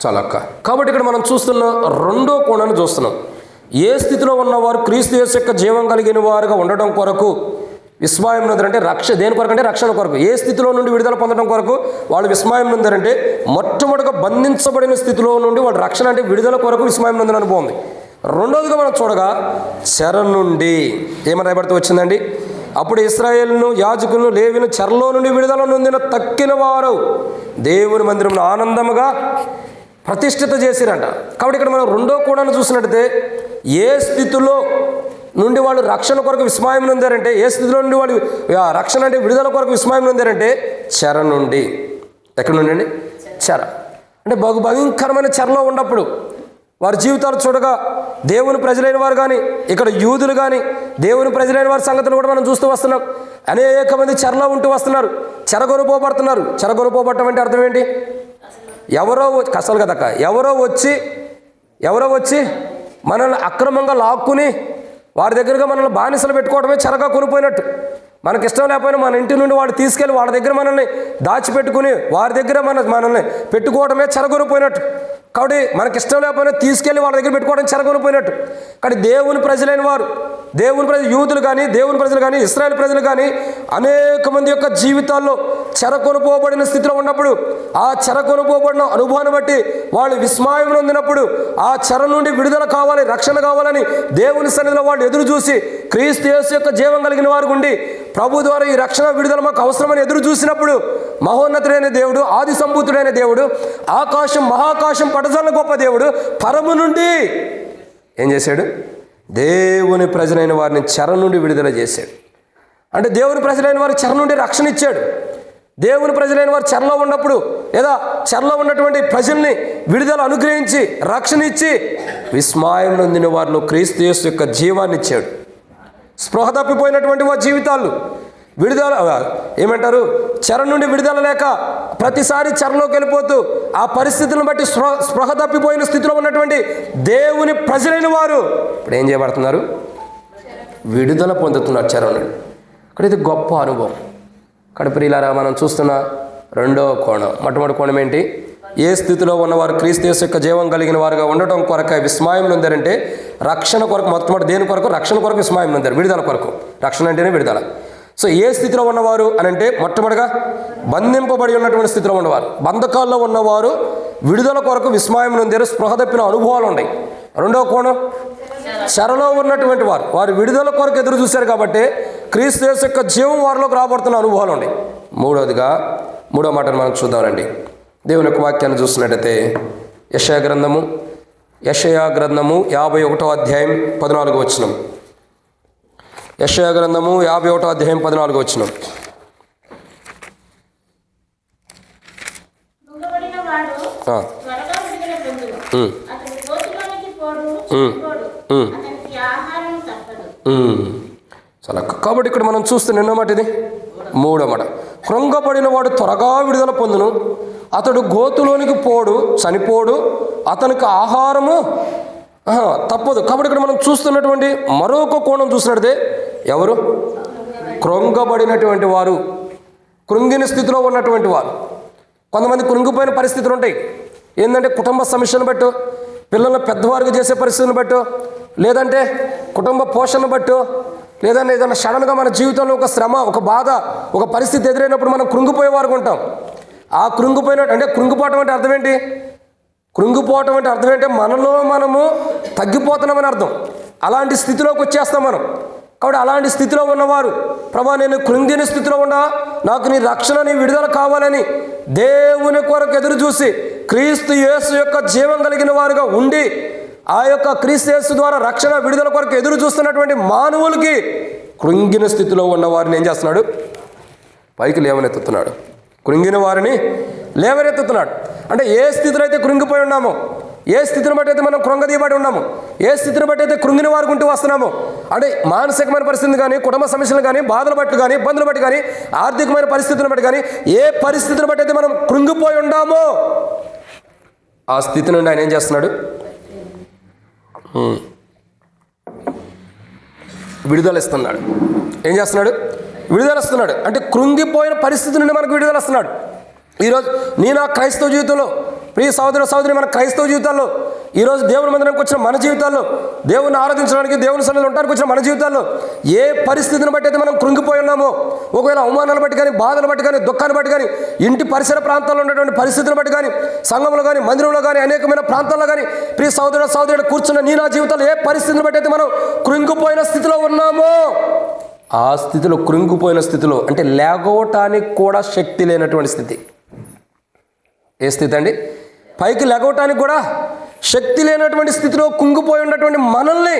చాలా అక్క. కాబట్టి ఇక్కడ మనం చూస్తున్న రెండో కోణాన్ని చూస్తున్నాం. ఏ స్థితిలో ఉన్నవారు క్రీస్తు యేసు యొక్క జీవం కలిగిన వారుగా ఉండడం కొరకు విస్మయం నొందారంటే దేని కొరకు అంటే రక్షణ కొరకు. ఏ స్థితిలో నుండి విడుదల పొందడం కొరకు వాళ్ళు విస్మయం నొందారంటే మొట్టమొదటిగా బంధించబడిన స్థితిలో నుండి వాళ్ళు రక్షణ అంటే విడుదల కొరకు విస్మయం నొందిన అనుభవం ఉంది. రెండోదిగా మనం చూడగా చెర నుండి ఏమని రాయబడుతూ వచ్చిందండి? అప్పుడు ఇశ్రాయేలును యాజకులను లేవిను చెరలో నుండి విడుదల నొందిన తక్కిన వారు దేవుని మందిరంలో ఆనందముగా ప్రతిష్ఠిత చేసిరంట. కాబట్టి ఇక్కడ మనం రెండో కోణాన్ని చూసినట్టయితే ఏ స్థితిలో నుండి వాళ్ళు రక్షణ కొరకు విస్మయం నొందారంటే, ఏ స్థితిలో నుండి వాళ్ళు రక్షణ అంటే విడుదల కొరకు విస్మయం నొందారంటే చెర నుండి. ఎక్కడి నుండి అండి? చెర అంటే భయంకరమైన చెరలో ఉన్నప్పుడు వారి జీవితాలు చూడగా దేవుని ప్రజలైన వారు కానీ, ఇక్కడ యూదులు కానీ దేవుని ప్రజలైన వారి సంగతులు కూడా మనం చూస్తూ వస్తున్నాం. అనేక మంది చెరలో ఉంటూ వస్తున్నారు, చెరగొనుపోబడుతున్నారు. చెరగొనుపోబడటం అంటే అర్థం ఏంటి? ఎవరో కష్టాలు కదక్క, ఎవరో వచ్చి మనల్ని అక్రమంగా లాక్కుని వారి దగ్గరగా మనల్ని బానిసలు పెట్టుకోవడమే చెరగా కొనిపోయినట్టు. మనకి ఇష్టం లేకపోయినా మన ఇంటి నుండి వాడు తీసుకెళ్ళి వాళ్ళ దగ్గర మనల్ని దాచిపెట్టుకుని వారి దగ్గర మనల్ని పెట్టుకోవడమే చెరగొనిపోయినట్టు. కాబట్టి మనకి ఇష్టం లేకపోయినా తీసుకెళ్ళి వాళ్ళ దగ్గర పెట్టుకోవడం చెరగొనిపోయినట్టు. కానీ దేవుని ప్రజలైన వారు, దేవుని ప్రజలు యూదులు కానీ, దేవుని ప్రజలు కానీ, ఇశ్రాయేల్ ప్రజలు కానీ అనేక మంది యొక్క జీవితాల్లో చెరకొనుపోబడిన స్థితిలో ఉన్నప్పుడు ఆ చెరకొనుపోబడిన అనుభవాన్ని బట్టి వాళ్ళు విస్మయం నొందినప్పుడు ఆ చెర నుండి విడుదల కావాలి, రక్షణ కావాలని దేవుని సన్నిధిలో వాళ్ళు ఎదురు చూసి క్రీస్తు యేసు యొక్క జీవం కలిగిన వారు ఉండి ప్రభు ద్వారా ఈ రక్షణ విడుదల మాకు అవసరమని ఎదురు చూసినప్పుడు మహోన్నతుడైన దేవుడు, ఆది సంభూతుడైన దేవుడు, ఆకాశం మహాకాశం పటజల్ల గొప్ప దేవుడు పరము నుండి ఏం చేశాడు? దేవుని ప్రజలైన వారిని చెర నుండి విడుదల చేశాడు. అంటే దేవుని ప్రజలైన వారికి చెర నుండి రక్షణ ఇచ్చాడు. దేవుని ప్రజలైన వారు చెరలో ఉన్నప్పుడు లేదా చెరలో ఉన్నటువంటి ప్రజల్ని విడుదల అనుగ్రహించి రక్షణ ఇచ్చి విస్మయం నొందిన వారిలో క్రీస్తు యేసు యొక్క జీవాన్ని ఇచ్చాడు. స్పృహ తప్పిపోయినటువంటి వారి జీవితాలు విడుదల ఏమంటారు? చెర నుండి విడుదల లేక ప్రతిసారి చెరలోకి వెళ్ళిపోతూ ఆ పరిస్థితులను బట్టి స్పృహ తప్పిపోయిన స్థితిలో ఉన్నటువంటి దేవుని ప్రజలైన వారు ఇప్పుడు ఏం చేయబడుతున్నారు? విడుదల పొందుతున్నారు చెర నుండి. ఇక్కడ ఇది గొప్ప అనుభవం. ఇక్కడ ప్రియులారా మనం చూస్తున్న రెండవ కోణం. మొట్టమొదటి కోణం ఏంటి? ఏ స్థితిలో ఉన్నవారు క్రీస్తు యేసు యొక్క జీవం కలిగిన వారుగా ఉండటం కొరకై విస్మయం నొందారంటే రక్షణ కొరకు. మొట్టమొదటి దేని కొరకు? రక్షణ కొరకు విస్మయం నొందారు, విడుదల కొరకు. రక్షణ అంటేనే విడుదల. సో ఏ స్థితిలో ఉన్నవారు అని అంటే మొట్టమొదటిగా బంధింపబడి ఉన్నటువంటి స్థితిలో ఉన్నవారు, బంధకాల్లో ఉన్నవారు విడుదల కొరకు విస్మయం నొందారు, స్పృహ తప్పిన అనుభవాలు ఉన్నాయి. రెండవ కోణం చెరలో ఉన్నటువంటి వారు విడుదల కొరకు ఎదురు చూశారు కాబట్టి క్రీస్తు యేసు యొక్క జీవం వారిలోకి రాబడుతున్న అనుభవాలు ఉన్నాయి. మూడో మాటను మనం చూద్దామండి. దేవుని యొక్క వాక్యాన్ని చూస్తున్నట్టయితే యెషయా గ్రంథము 51వ అధ్యాయం 14వ వచనం. యెషయా గ్రంథము 51వ అధ్యాయం 14వ వచనం. చాలా. కాబట్టి ఇక్కడ మనం చూస్తున్న ఎన్నో మాట ఇది? మూడో మాట. కృంగబడిన వాడు త్వరగా విడుదల పొందును, అతడు గోతులోనికి పోడు, చనిపోడు, అతనికి ఆహారము తప్పదు. కాబట్టి ఇక్కడ మనం చూస్తున్నటువంటి మరొక కోణం చూసినట్టే ఎవరు? కృంగబడినటువంటి వారు, కృంగిన స్థితిలో ఉన్నటువంటి వారు. కొంతమంది కృంగిపోయిన పరిస్థితులు ఉంటాయి. ఏంటంటే కుటుంబ సమస్యను బట్టి, పిల్లలను పెద్దవారికి చేసే పరిస్థితిని బట్టో, లేదంటే కుటుంబ పోషణను బట్టో, లేదంటే ఏదైనా సడన్గా మన జీవితంలో ఒక శ్రమ, ఒక బాధ, ఒక పరిస్థితి ఎదురైనప్పుడు మనం కృంగిపోయేవారు ఉంటాం. ఆ కృంగిపోయినట్టు అంటే కృంగిపోవటం అంటే అర్థం ఏంటి? కృంగిపోవటం అంటే అర్థం ఏంటంటే మనలో మనము తగ్గిపోతున్నామని అర్థం. అలాంటి స్థితిలోకి వచ్చేస్తాం మనం. కాబట్టి అలాంటి స్థితిలో ఉన్నవారు, ప్రభా నేను కృంగిన స్థితిలో ఉన్నా, నాకు నీ రక్షణ, నీ విడుదల కావాలని దేవుని కొరకు ఎదురు చూసి క్రీస్తు యేసు యొక్క జీవం కలిగిన వారుగా ఉండి ఆ యొక్క క్రీస్తు యేసు ద్వారా రక్షణ విడుదల కొరకు ఎదురు చూస్తున్నటువంటి మానవులకి కృంగిన స్థితిలో ఉన్న వారిని ఏం చేస్తున్నాడు? పైకి లేవనెత్తుతున్నాడు. కృంగిన వారిని లేవనెత్తుతున్నాడు. అంటే ఏ స్థితిలో అయితే కృంగిపోయి ఉన్నామో, ఏ స్థితిని బట్టి అయితే మనం కృంగదీయబడి ఉన్నాము, ఏ స్థితిని బట్టి అయితే కృంగిన వారు ఉంటూ వస్తున్నాము, అంటే మానసికమైన పరిస్థితిని కానీ, కుటుంబ సమస్యలు కానీ, బాధలు బట్టి కానీ, ఇబ్బందులు బట్టి కానీ, ఆర్థికమైన పరిస్థితులను బట్టి కానీ, ఏ పరిస్థితిని బట్టి అయితే మనం కృంగిపోయి ఉన్నామో ఆ స్థితి నుండి ఆయన ఏం చేస్తున్నాడు? విడుదల ఇస్తున్నాడు. ఏం చేస్తున్నాడు? విడుదల ఇస్తున్నాడు. అంటే కృంగిపోయిన పరిస్థితి నుండి మనకు విడుదల ఇస్తున్నాడు. ఈరోజు నా క్రైస్తవ జీవితంలో, ప్రియ సహోదరి మన క్రైస్తవ జీవితాల్లో, ఈరోజు దేవుని మందిరానికి వచ్చిన మన జీవితాల్లో, దేవుని ఆరాధించడానికి, దేవుని సన్నిధిలో ఉండడానికి వచ్చిన మన జీవితాల్లో ఏ పరిస్థితిని బట్టి అయితే మనం కృంగిపోయి ఉన్నామో, ఒకవేళ అవమానాలు బట్టి కానీ, బాధలు బట్టి కానీ, దుఃఖాన్ని బట్టి కానీ, ఇంటి పరిసర ప్రాంతాల్లో ఉన్నటువంటి పరిస్థితులను బట్టి కానీ, సంఘంలో కానీ, మందిరంలో కానీ, అనేకమైన ప్రాంతాల్లో కానీ, ప్రియ సహోదరుడు కూర్చున్న నా జీవితంలో ఏ పరిస్థితిని బట్టి అయితే మనం కృంగిపోయిన స్థితిలో ఉన్నామో ఆ స్థితిలో, కృంగిపోయిన స్థితిలో అంటే లేగవటానికి కూడా శక్తి లేనటువంటి స్థితి. ఏ స్థితి అండి? పైకి లెగవటానికి కూడా శక్తి లేనటువంటి స్థితిలో కుంగిపోయి ఉన్నటువంటి మనల్ని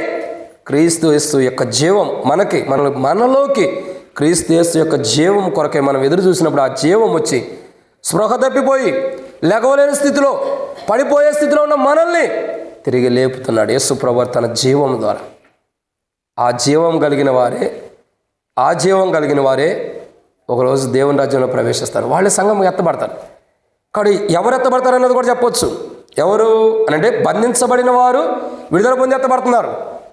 క్రీస్తు యేసు యొక్క జీవం మనలోకి క్రీస్తు యేసు యొక్క జీవం కొరకే మనం ఎదురు చూసినప్పుడు ఆ జీవం వచ్చి స్పృహ తప్పిపోయి లెగవలేని స్థితిలో, పడిపోయే స్థితిలో ఉన్న మనల్ని తిరిగి లేపుతున్నాడు యేసు ప్రభువు తన జీవం ద్వారా. ఆ జీవం కలిగిన వారే ఒకరోజు దేవుని రాజ్యంలో ప్రవేశిస్తారు. వాళ్ళే సంఘం ఎత్తబడతారు. కాబట్టి ఎవరు ఎత్తబడతారు అన్నది కూడా చెప్పవచ్చు. ఎవరు అంటే బంధించబడిన వారు విడుదల పొంది ఎత్తబడుతున్నారు,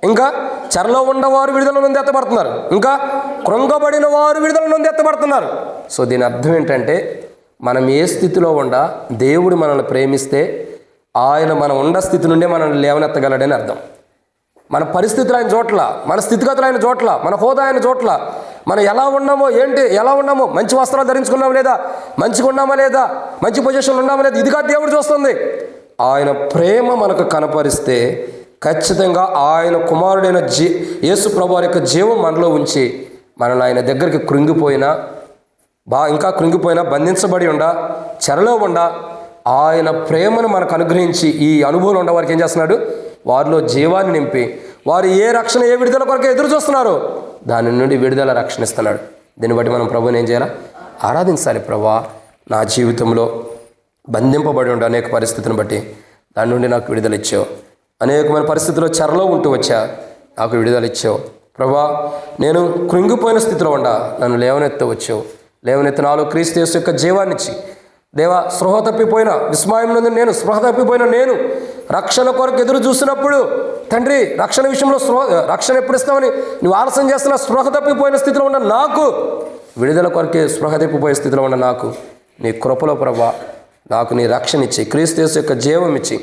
ఇంకా చెరలో ఉన్నవారు విడుదల నుండి ఎత్తబడుతున్నారు, ఇంకా కృంగబడిన వారు విడుదల నుండి ఎత్తబడుతున్నారు. సో దీని అర్థం ఏంటంటే మనం ఏ స్థితిలో ఉండా దేవుడు మనల్ని ప్రేమిస్తే ఆయన మనం ఉన్న స్థితి నుండే మనల్ని లేవనెత్తగలడని అర్థం. మన పరిస్థితులు ఆయన చోట్ల, మన స్థితిగతులు ఆయన చోట్ల, మన హోదా ఆయన చోట్ల, మనం ఎలా ఉన్నామో ఎలా ఉన్నామో, మంచి వస్త్రాలు ధరించుకున్నామా లేదా, మంచిగా ఉన్నామా లేదా, మంచి పొజిషన్లో ఉన్నామా లేదా, ఇదిగా దేవుడు చూస్తుంది. ఆయన ప్రేమ మనకు కనపరిస్తే ఖచ్చితంగా ఆయన కుమారుడైన యేసు ప్రభువారి యొక్క జీవం మనలో ఉంచి మనల్ని ఆయన దగ్గరికి ఇంకా కృంగిపోయినా, బంధించబడి ఉండా, చెరలో ఉండా ఆయన ప్రేమను మనకు అనుగ్రహించి ఈ అనుభవం ఉన్న వారికి ఏం చేస్తున్నాడు? వారిలో జీవాన్ని నింపి వారు ఏ రక్షణ, ఏ విడుదల కొరకు ఎదురు చూస్తున్నారో దాని నుండి విడుదల రక్షణ ఇస్తున్నాడు. దీన్ని బట్టి మనం ప్రభువుని ఏం చేయాలి? ఆరాధించాలి. ప్రభువా, నా జీవితంలో బంధింపబడి ఉండే అనేక పరిస్థితిని బట్టి దాని నుండి నాకు విడుదల ఇచ్చావు. అనేకమైన పరిస్థితుల్లో చెరలో ఉంటూ వచ్చా, నాకు విడుదల ఇచ్చావు. ప్రభువా, నేను కృంగిపోయిన స్థితిలో ఉండా, నన్ను లేవనెత్తవచ్చావు. లేవనెత్తి నాలో క్రీస్తు యేసు యొక్క జీవాన్నిచ్చి, దేవా, స్పృహ తప్పిపోయిన స్పృహ తప్పిపోయిన నేను రక్షణ కొరకు ఎదురు చూసినప్పుడు, తండ్రి రక్షణ విషయంలో రక్షణ ఎప్పుడు ఇస్తామని నువ్వు ఆలస్యం చేస్తున్న స్పృహ తప్పిపోయిన స్థితిలో ఉన్న నాకు, విడుదల కొరకే స్పృహ తప్పిపోయే స్థితిలో ఉన్న నాకు నీ కృపలో ప్రభువా నాకు నీ రక్షణ ఇచ్చి, క్రీస్తు యేసు యొక్క జీవం ఇచ్చి,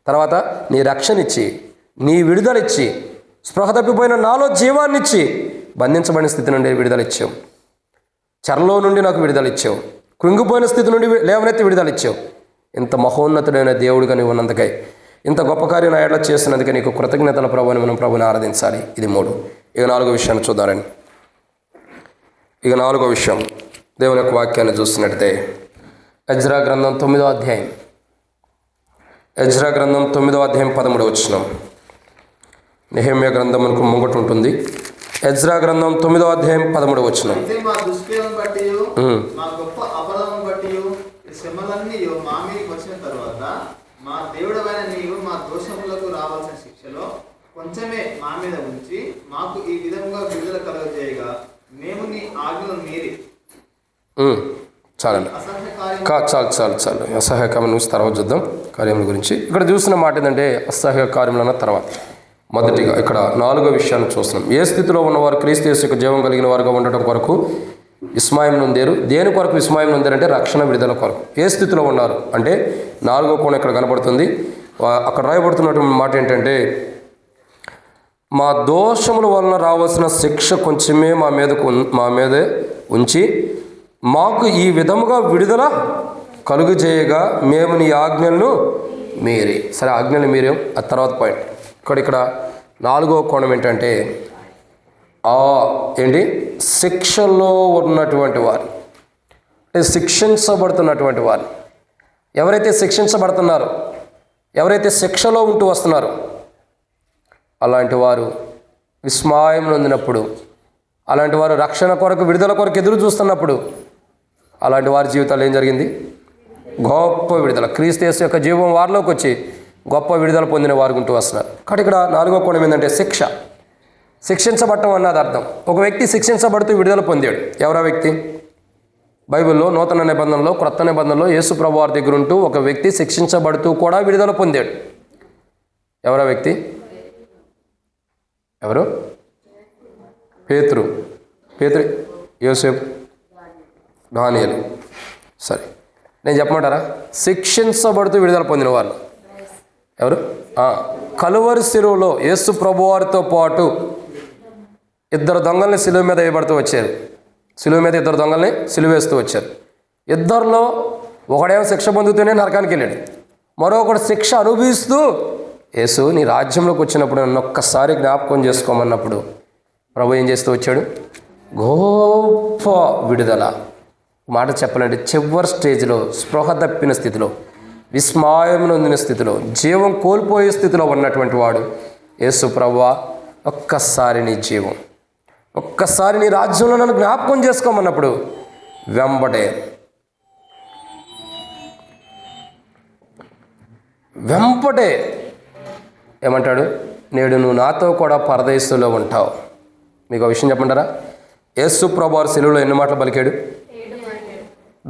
తర్వాత నీ రక్షణ ఇచ్చి, నీ విడుదల ఇచ్చి, స్పృహ తప్పిపోయిన నాలో జీవాన్ని ఇచ్చి, బంధించబడిన స్థితి నుండి విడుదల ఇచ్చావు. చెరలో నుండి నాకు విడుదల ఇచ్చావు. కృంగిపోయిన స్థితి నుండి లేవనెత్తి విడుదల ఇచ్చావు. ఇంత మహోన్నతుడైన దేవుడిగా నీవు ఉన్నందుకై, ఇంత గొప్ప కార్యం నా ఎడల చేస్తున్నందుకే నీకు కృతజ్ఞతల ప్రభువుని మనం ప్రభుని ఆరాధించాలి. ఇది 3. ఇక 4వ విషయాన్ని చూద్దారండి. ఇక 4వ విషయం, దేవుని యొక్క వాక్యాన్ని చూస్తున్నట్టే ఎజ్రా గ్రంథం 9వ అధ్యాయం 13వ వచనం. నెహెమ్యా గ్రంథం మనకు ముంగట ఉంటుంది. ఎజ్రా గ్రంథం 9వ అధ్యాయం 13వ వచనం. మా దేవుడవైన నీవు మా దోషములకు రావాల్సిన శిక్షలో కొంచెమే మా మీద ఉంచి మాకు ఈ విధంగా విడుదల కలుగజేయగా మేము నీ ఆజ్ఞను మీరి. చాలండి, చాలు. అసహ్య కార్యం నుంచి తర్వాత చూద్దాం. కార్యముల గురించి ఇక్కడ చూసిన మాట ఏంటంటే అసహ్య కార్యములన్న తర్వాత మొదటిగా ఇక్కడ 4వ విషయాన్ని చూస్తున్నాం. ఏ స్థితిలో ఉన్నవారు క్రీస్తు యేసు యొక్క జీవం కలిగిన వారుగా ఉండటం కొరకు విస్మయం నొందారు. దేని కొరకు విస్మయం నొందారు అంటే రక్షణ విడుదల కొరకు. ఏ స్థితిలో ఉన్నారు అంటే 4వ కోణం ఇక్కడ కనబడుతుంది. అక్కడ రాయబడుతున్నటువంటి మాట ఏంటంటే, మా దోషముల వలన రావాల్సిన శిక్ష కొంచెమే మా మీదే ఉంచి మాకు ఈ విధముగా విడుదల కలుగు చేయగా మేము నీ ఆజ్ఞలను మీరి. సరే, ఆజ్ఞలు మీరేం ఆ తర్వాత పాయింట్. ఇక్కడ 4వ కోణం ఏంటంటే, ఏంటి శిక్షలో ఉన్నటువంటి వారు, అంటే శిక్షించబడుతున్నటువంటి వారు, ఎవరైతే శిక్షించబడుతున్నారో, ఎవరైతే శిక్షలో ఉంటూ వస్తున్నారో అలాంటి వారు విస్మయం నొందినప్పుడు, అలాంటి వారు రక్షణ కొరకు విడుదల కొరకు ఎదురు చూస్తున్నప్పుడు అలాంటి వారి జీవితాలు ఏం జరిగింది? గొప్ప విడుదల. క్రీస్తు యేసు యొక్క జీవం వారిలోకి వచ్చి గొప్ప విడుదల పొందిన వారు ఉంటూ వస్తున్నారు. కాబట్టి ఇక్కడ 4వ కోణం ఏంటంటే శిక్షించబడటం అన్నది అర్థం. ఒక వ్యక్తి శిక్షించబడుతూ విడుదల పొందాడు. ఎవరా వ్యక్తి? బైబిల్లో నూతన నిబంధనలో, క్రొత్త నిబంధనలో యేసు ప్రభు వారి దగ్గర ఉంటూ ఒక వ్యక్తి శిక్షించబడుతూ కూడా విడుదల పొందాడు. ఎవరా వ్యక్తి? ఎవరు? పేతురు, యోసేపు, దానియేలు. సరే, నేను చెప్పమంటారా? శిక్షించబడుతూ విడుదల పొందిన వాళ్ళు ఎవరు? కలువరి శిలువలో యేసు ప్రభు వారితో పాటు 2 దొంగల్ని శిలువ మీద వేయబడుతూ వచ్చారు. శిలువ మీద 2 దొంగల్ని సిలువేస్తూ వచ్చారు. 2లో ఒకడేమో శిక్ష పొందుతూనే నరకానికి వెళ్ళాడు, మరొకడు శిక్ష అనుభవిస్తూ యేసు నీ రాజ్యంలోకి వచ్చినప్పుడు నన్ను ఒక్కసారి జ్ఞాపకం చేసుకోమన్నప్పుడు ప్రభు ఏం చేస్తూ వచ్చాడు? గొప్ప విడుదల. మాట చెప్పాలంటే చివరి స్టేజ్లో, స్పృహ తప్పిన స్థితిలో, విస్మయం నొందిన స్థితిలో, జీవం కోల్పోయే స్థితిలో ఉన్నటువంటి వాడు యేసు ప్రభువా, ఒక్కసారి నీ జీవం, ఒక్కసారి నీ రాజ్యంలో నన్ను జ్ఞాపకం చేసుకోమన్నప్పుడు వెంపటే ఏమంటాడు? నేడు నువ్వు నాతో కూడా పరదేశంలో ఉంటావు. మీకు ఒక విషయం చెప్పంటారా? యేసు ప్రభువు వారి శిలువలో ఎన్ని మాటలు పలికాడు?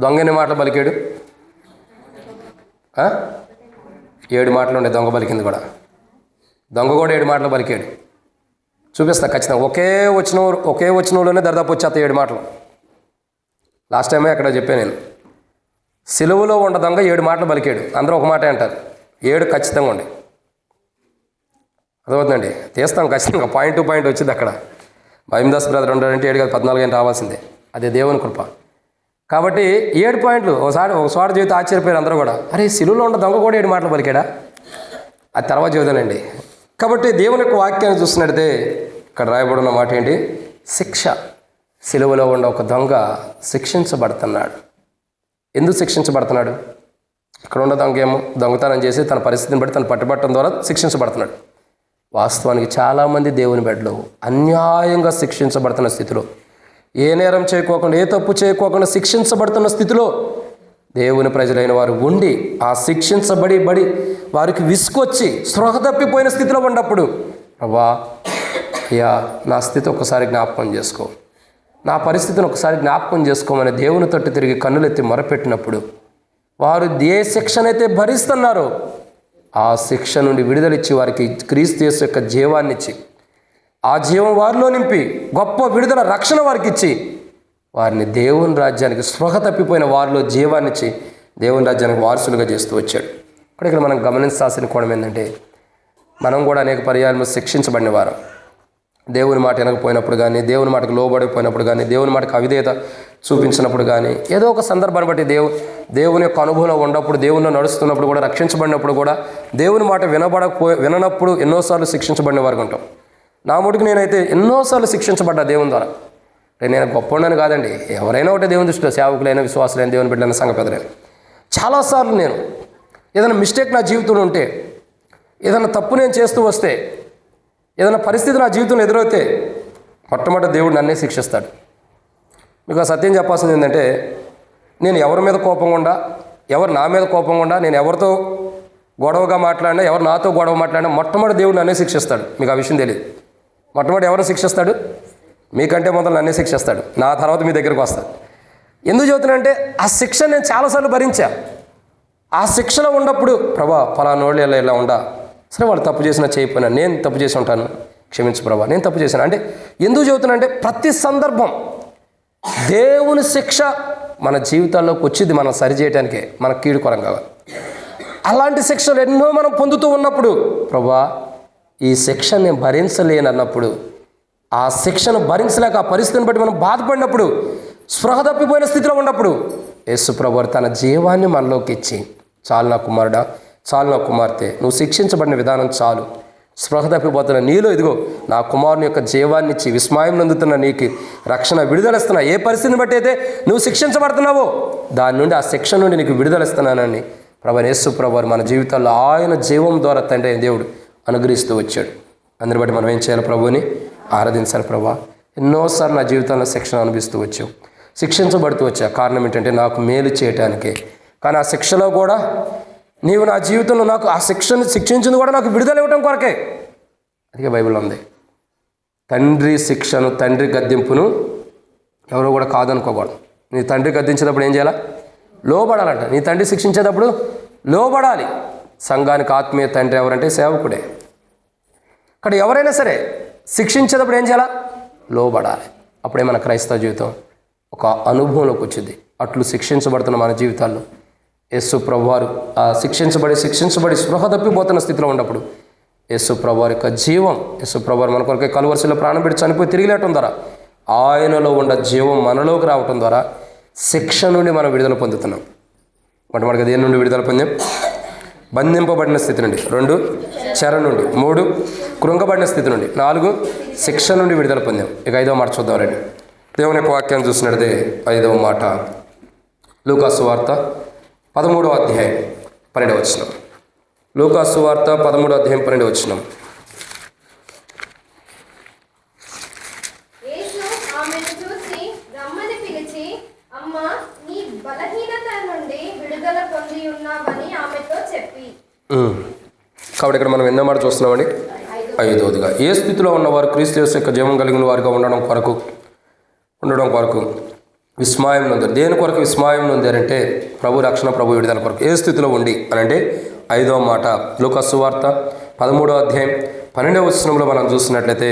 దొంగ ఎన్ని మాటలు పలికాడు? 7 మాటలు ఉండే దొంగ పలికింది కూడా. దొంగ కూడా 7 మాటలు పలికాడు. చూపిస్తా ఖచ్చితంగా. ఒకే వచనంలోనే దరిదాపు వచ్చేస్తాయి 7 మాటలు. లాస్ట్ టైమే అక్కడ చెప్పాను నేను. సిలువలో ఉన్న దొంగ 7 మాటలు పలికాడు. అందరూ ఒక మాటే అంటారు. 7 ఖచ్చితంగా ఉండే. అర్థమవుతుందండి? తీస్తాం ఖచ్చితంగా. పాయింట్ టు పాయింట్ వచ్చింది అక్కడ. భీమదాస్ బ్రదర్ ఉండాలంటే 7 కాదు 14 అని రావాల్సిందే. అదే దేవుని కృప. కాబట్టి 7 పాయింట్లు. ఒకసారి జీవితం ఆశ్చర్యపోయారు అందరూ కూడా. అరే, సిలువలో ఉన్న దొంగ కూడా 7 మాటలు పలికాడా? అది తర్వాత జీవితానండి. కాబట్టి దేవుని యొక్క వాక్యాన్ని చూస్తున్నట్టయితే ఇక్కడ రాయబడిన మాట ఏంటి? శిక్ష. సిలువలో ఉన్న ఒక దొంగ శిక్షించబడుతున్నాడు. ఎందుకు శిక్షించబడుతున్నాడు? ఇక్కడ ఉన్న దొంగ ఏమో దొంగతనం చేసి తన పరిస్థితిని బట్టి తను పట్టుబట్టడం ద్వారా శిక్షించబడుతున్నాడు. వాస్తవానికి చాలామంది దేవుని బిడ్డలు అన్యాయంగా శిక్షించబడుతున్న స్థితిలో, ఏ నేరం చేయకోకుండా, ఏ తప్పు చేయకోకుండా శిక్షించబడుతున్న స్థితిలో దేవుని ప్రజలైన వారు ఉండి ఆ శిక్షించబడి వారికి విసుకొచ్చి స్పృహ తప్పిపోయిన స్థితిలో ఉన్నప్పుడు, ప్రభా అయ్యా నా స్థితి ఒకసారి జ్ఞాపకం చేసుకో, నా పరిస్థితిని ఒకసారి జ్ఞాపకం చేసుకోమని దేవుని తట్టు తిరిగి కన్నులెత్తి మొరపెట్టినప్పుడు వారు ఏ శిక్షనైతే భరిస్తున్నారో ఆ శిక్ష నుండి విడుదలిచ్చి వారికి క్రీస్తు యేసు యొక్క జీవాన్నిచ్చి ఆ జీవం వారిలో నింపి గొప్ప విడుదల రక్షణ వారికి ఇచ్చి వారిని దేవుని రాజ్యానికి స్పృహ తప్పిపోయిన వారిలో జీవాన్నిచ్చి దేవుని రాజ్యానికి వారసులుగా చేస్తూ వచ్చాడు. ఇక్కడ మనం గమనించాల్సిన కోణం ఏంటంటే, మనం కూడా అనేక పర్యాయాలు శిక్షించబడిన వారం. దేవుని మాట వినకపోయినప్పుడు కానీ, దేవుని మాటకు లోబడిపోయినప్పుడు కానీ, దేవుని మాటకు అవిధేయత చూపించినప్పుడు కానీ, ఏదో ఒక సందర్భాన్ని బట్టి దేవుని యొక్క అనుభవం ఉన్నప్పుడు, దేవునిలో నడుస్తున్నప్పుడు కూడా, రక్షించబడినప్పుడు కూడా దేవుని మాట విననప్పుడు ఎన్నోసార్లు శిక్షించబడిన వారికి ఉంటాం. నా మటుకు నేనైతే ఎన్నోసార్లు శిక్షించబడ్డా దేవుని ద్వారా. నేను గొప్పవాడిని కాదండి, ఎవరైనా ఒకటే దేవుని దృష్టిలో, సేవకులైన, విశ్వాసులైన, దేవుని బిడ్డలైన, సంఘ పెద్దలైన, చాలాసార్లు నేను ఏదైనా మిస్టేక్ నా జీవితంలో ఉంటే, ఏదైనా తప్పు నేను చేస్తూ వస్తే, ఏదైనా పరిస్థితి నా జీవితంలో ఎదురైతే మొట్టమొదటి దేవుడు నన్నే శిక్షిస్తాడు. మీకు ఆ సత్యం చెప్పాల్సింది ఏంటంటే, నేను ఎవరి మీద కోపంగా ఉండా, ఎవరు నా మీద కోపంగా ఉండా, నేను ఎవరితో గొడవగా మాట్లాడినా, ఎవరు నాతో గొడవ మాట్లాడినా మొట్టమొదటి దేవుడు నన్నే శిక్షిస్తాడు. మీకు ఆ విషయం తెలియదు. మొట్టమొదటి ఎవరిని శిక్షిస్తాడు? మీకంటే మొదలు నన్నే శిక్షిస్తాడు. నా తర్వాత మీ దగ్గరికి వస్తాడు. ఎందుకు చెబుతున్నానంటే, ఆ శిక్ష నేను చాలాసార్లు భరించా. ఆ శిక్షలో ఉన్నప్పుడు ప్రభా ఫలానోళ్ళు ఇలా ఉండా, సరే వాళ్ళు తప్పు చేసినా చేయకపోయినా నేను తప్పు చేసి ఉంటాను, క్షమించు ప్రభా, నేను తప్పు చేశాను అంటే. ఎందుకు చెబుతున్నానంటే, ప్రతి సందర్భం దేవుని శిక్ష మన జీవితాల్లోకి వచ్చింది మనం సరిచేయడానికే, మన కీడుకరం కావాలి. అలాంటి శిక్షలు ఎన్నో మనం పొందుతూ ఉన్నప్పుడు ప్రభువా ఈ శిక్ష నేను భరించలేనన్నప్పుడు, ఆ శిక్షను భరించలేక ఆ పరిస్థితిని బట్టి మనం బాధపడినప్పుడు, స్పృహ తప్పిపోయిన స్థితిలో ఉన్నప్పుడు యేసు ప్రభువు తన జీవాన్ని మనలోకి ఇచ్చి, చాలు నా కుమారుడా, చాలు నా కుమార్తె, నువ్వు శిక్షించబడిన విధానం చాలు, స్పృహ తప్పిపోతున్న నీలో ఇదిగో నా కుమారుని యొక్క జీవాన్ని ఇచ్చి విస్మయం నందుతున్న నీకు రక్షణ విడుదలిస్తున్నా. ఏ పరిస్థితిని బట్టి అయితే నువ్వు శిక్షించబడుతున్నావో దాని నుండి, ఆ శిక్ష నుండి నీకు విడుదలిస్తున్నానని ప్రభువైన యేసు ప్రభువు మన జీవితాల్లో ఆయన జీవం ద్వారా తండ్రి అయిన దేవుడు అనుగ్రహిస్తూ వచ్చాడు. అందుని బట్టి మనం ఏం చేయాలి? ప్రభువుని ఆరాధించాలి. ప్రభువా ఎన్నోసార్లు నా జీవితంలో శిక్షణ అనిపిస్తూ వచ్చావు, శిక్షించబడుతూ వచ్చా. కారణం ఏంటంటే నాకు మేలు చేయటానికే. కానీ ఆ శిక్షలో కూడా నీవు నా జీవితంలో నాకు ఆ శిక్షను శిక్షించింది కూడా నాకు విడుదల ఇవ్వటం కొరకే. అందుకే బైబిల్లో ఉంది, తండ్రి శిక్షను, తండ్రి గద్దింపును ఎవరో కూడా కాదనుకోకూడదు. నీ తండ్రి గద్దించేటప్పుడు ఏం చేయాలా? లోబడాలంట. నీ తండ్రి శిక్షించేటప్పుడు లోబడాలి. సంఘానికి ఆత్మీయ తండ్రి ఎవరంటే సేవకుడే. ఇక్కడ ఎవరైనా సరే శిక్షించేటప్పుడు ఏం చేయాలా? లోబడాలి. అప్పుడే మన క్రైస్తవ జీవితం ఒక అనుభవంలోకి వచ్చింది. అట్లు శిక్షించబడుతున్న మన జీవితాల్లో యేసు ప్రభువారు ఆ శిక్షించబడి స్పృహ తప్పిపోతున్న స్థితిలో ఉన్నప్పుడు యేసు ప్రభువారి యొక్క జీవం, యేసు ప్రభువారు మన కొరకే కలువరిశిలో ప్రాణం పెట్టి చనిపోయి తిరిగి లేవటం ద్వారా, ఆయనలో ఉన్న జీవం మనలోకి రావటం ద్వారా శిక్ష నుండి మనం విడుదల పొందుతున్నాం. మొట్టమొదటిగా దేని నుండి విడుదల పొందాం? బంధింపబడిన స్థితి నుండి. 2 చెర నుండి. 3 కృంగబడిన స్థితి నుండి. 4 శిక్ష నుండి విడుదల పొందాం. ఇక 5వ మాట చూద్దాం రండి. దేవుని యొక్క వాక్యాన్ని చూసినట్టే 5వ మాట లూకాసు వార్త 13వ అధ్యాయం 12వ వచనం. లూకాసు వార్త 13వ అధ్యాయం 12వ వచనం. యేసు ఆమెను చూసి రమ్మని పిలిచి, అమ్మా, నీ బలహీనత నుండి విడుదల పొంది ఉన్నావని ఆమెతో చెప్పి. కాబట్టి ఇక్కడ మనం ఎన్నో మాట చూస్తున్నామండి. 5వదిగా, ఏ స్థితిలో ఉన్నవారు క్రీస్తు యేసు యొక్క జీవం కలిగిన వారుగా ఉండడం కొరకు విస్మయం నొందారు. దేని కొరకు విస్మయం నొందారంటే ప్రభు రక్షణ, ప్రభు విడుదల కొరకు. ఏ స్థితిలో ఉండి అని అంటే 5వ మాట లూకాసు వార్త 13వ అధ్యాయం 12వ వచనంలో మనం చూసినట్లయితే,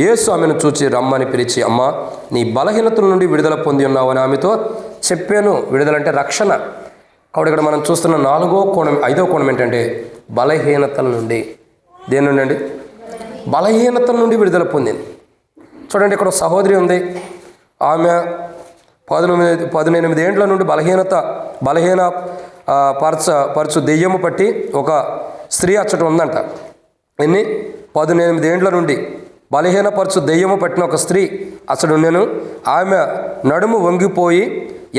యేసు ఆమెను చూచి రమ్మని పిలిచి, అమ్మా, నీ బలహీనతల నుండి విడుదల పొంది ఉన్నావని ఆమెతో చెప్పాను. విడుదల అంటే రక్షణ. కాబట్టి ఇక్కడ మనం చూస్తున్న 5వ కోణం ఏంటంటే బలహీనతల నుండి. దేని నుండి అండి? బలహీనతల నుండి విడుదల పొందింది. చూడండి, ఇక్కడ ఒక సహోదరి ఉంది. ఆమె 18 ఏండ్ల నుండి బలహీన పరచు దెయ్యము పట్టి ఒక స్త్రీ అచ్చట ఉందంట. 18 ఏండ్ల నుండి బలహీనపరచు దెయ్యము పట్టిన ఒక స్త్రీ అసలు నేను. ఆమె నడుము వంగిపోయి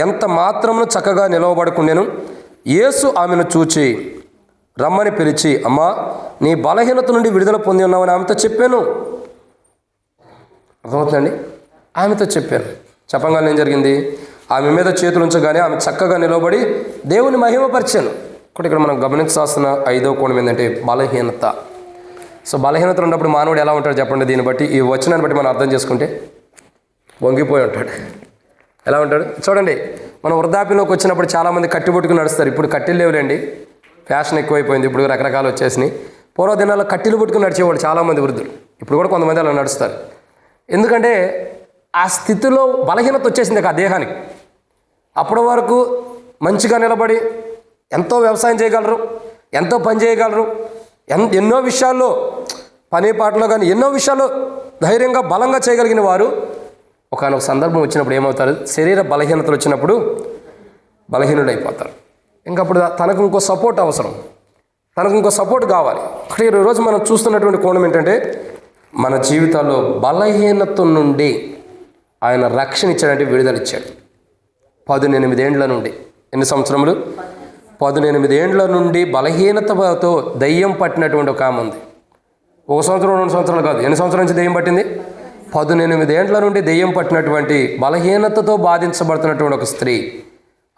ఎంత మాత్రమును చక్కగా నిలవబడుకుండెను. యేసు ఆమెను చూచి రమ్మని పిలిచి, అమ్మా, నీ బలహీనత నుండి విడుదల పొంది ఉన్నావని ఆమెతో చెప్పాను. అర్థమవుతుందండి? ఆమెతో చెప్పాను. చెప్పగానే ఏం జరిగింది? ఆమె మీద చేతులు ఉంచగానే ఆమె చక్కగా నిలబడి దేవుని మహిమపరిచాను. ఇక్కడ మనం గమనించాల్సిన 5వ కోణం ఏంటంటే బలహీనత. సో బలహీనత ఉన్నప్పుడు మానవుడు ఎలా ఉంటాడు చెప్పండి? దీన్ని బట్టి, ఈ వచనాన్ని బట్టి మనం అర్థం చేసుకుంటే వంగిపోయి ఉంటాడు. ఎలా ఉంటాడు చూడండి. మనం వృద్ధాప్యంలోకి వచ్చినప్పుడు చాలామంది కట్టి పట్టుకుని నడుస్తారు. ఇప్పుడు కట్టెలు లేవులేండి, ఫ్యాషన్ ఎక్కువైపోయింది. ఇప్పుడు రకరకాలు వచ్చేసినాయి. పూర్వ దినాల్లో కట్టెలు పట్టుకుని నడిచేవాడు చాలామంది వృద్ధులు. ఇప్పుడు కూడా కొంతమంది అలా నడుస్తారు. ఎందుకంటే ఆ స్థితిలో బలహీనత వచ్చేసింది ఆ దేహానికి. అప్పటి వరకు మంచిగా నిలబడి ఎంతో వ్యవసాయం చేయగలరు, ఎంతో పని చేయగలరు, ఎన్నో విషయాల్లో పని పాటలో కానీ ఎన్నో విషయాల్లో ధైర్యంగా బలంగా చేయగలిగిన వారు ఒకనొక సందర్భం వచ్చినప్పుడు ఏమవుతారు? శరీర బలహీనతలు వచ్చినప్పుడు బలహీనుడైపోతారు. ఇంకప్పుడు తనకు ఇంకో సపోర్ట్ అవసరం, తనకు ఇంకో సపోర్ట్ కావాలి. అక్కడ ఈరోజు మనం చూస్తున్నటువంటి కోణం ఏంటంటే మన జీవితాల్లో బలహీనత నుండి ఆయన రక్షణ ఇచ్చాడంటే విడుదల ఇచ్చాడు. 18 ఏండ్ల నుండి, ఎన్ని సంవత్సరములు? 18 ఏండ్ల నుండి బలహీనతతో దయ్యం పట్టినటువంటి ఒక ఆమె ఉంది. 1 సంవత్సరం 2 సంవత్సరాలు కాదు, ఎన్ని సంవత్సరాల నుంచి దయ్యం పట్టింది? 18 ఏండ్ల నుండి దయ్యం పట్టినటువంటి బలహీనతతో బాధించబడుతున్నటువంటి ఒక స్త్రీ.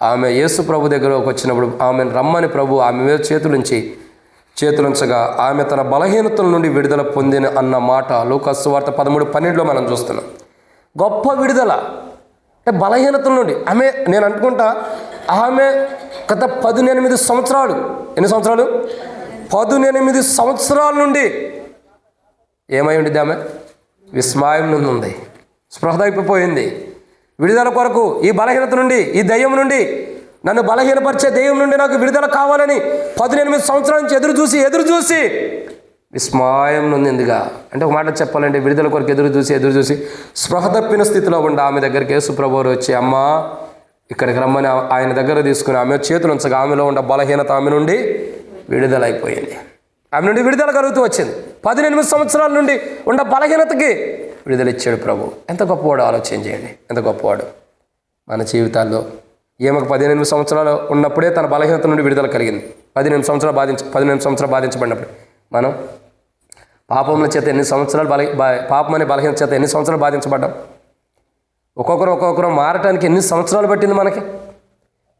ఆమె యేసు ప్రభు దగ్గరకు వచ్చినప్పుడు ఆమెను రమ్మని ప్రభు ఆమె మీద చేతులుంచగా ఆమె తన బలహీనతల నుండి విడుదల పొందిన అన్న మాట లూకాసు వార్త 13:12 మనం చూస్తున్నాం. గొప్ప విడుదల అంటే బలహీనతల నుండి. నేను అనుకుంటా ఆమె గత 18 సంవత్సరాలు, ఎన్ని సంవత్సరాలు? 18 సంవత్సరాల నుండి ఏమై ఉండిద్ది? ఆమె విస్మయం నుండి ఉంది, స్పృహ తప్పిపోయింది. విడుదల కొరకు ఈ బలహీనత నుండి, ఈ దయ్యం నుండి నన్ను బలహీనపరిచే దెయ్యం నుండి నాకు విడుదల కావాలని 18 సంవత్సరాల నుంచి ఎదురు చూసి విస్మయం నొందిందిగా. అంటే ఒక మాట చెప్పాలంటే విడుదల కొరకు ఎదురు చూసి స్పృహ తప్పిన స్థితిలో ఉండి ఆమె దగ్గరికి యేసు ప్రభువు వచ్చి, అమ్మా ఇక్కడికి రమ్మని ఆయన దగ్గర తీసుకుని ఆమె చేతులు ఉంచగా ఆమెలో ఉన్న బలహీనత ఆమె నుండి విడుదలైపోయింది. ఆమె నుండి విడుదల కలుగుతూ వచ్చింది. 18 సంవత్సరాల నుండి ఉన్న బలహీనతకి విడుదల ఇచ్చాడు ప్రభు. ఎంత గొప్పవాడు ఆలోచన చేయండి, ఎంత గొప్పవాడు. మన జీవితాల్లో ఈమెకు 18 సంవత్సరాలు ఉన్నప్పుడే తన బలహీనత నుండి విడుదల కలిగింది. 18 సంవత్సరాలు బాధించబడినప్పుడు మనం పాపముల చేత ఎన్ని సంవత్సరాలు పాపం అనే బలహీనత చేత ఎన్ని సంవత్సరాలు బాధించబడ్డాం. ఒక్కొక్కరు మారటానికి ఎన్ని సంవత్సరాలు పట్టింది మనకి.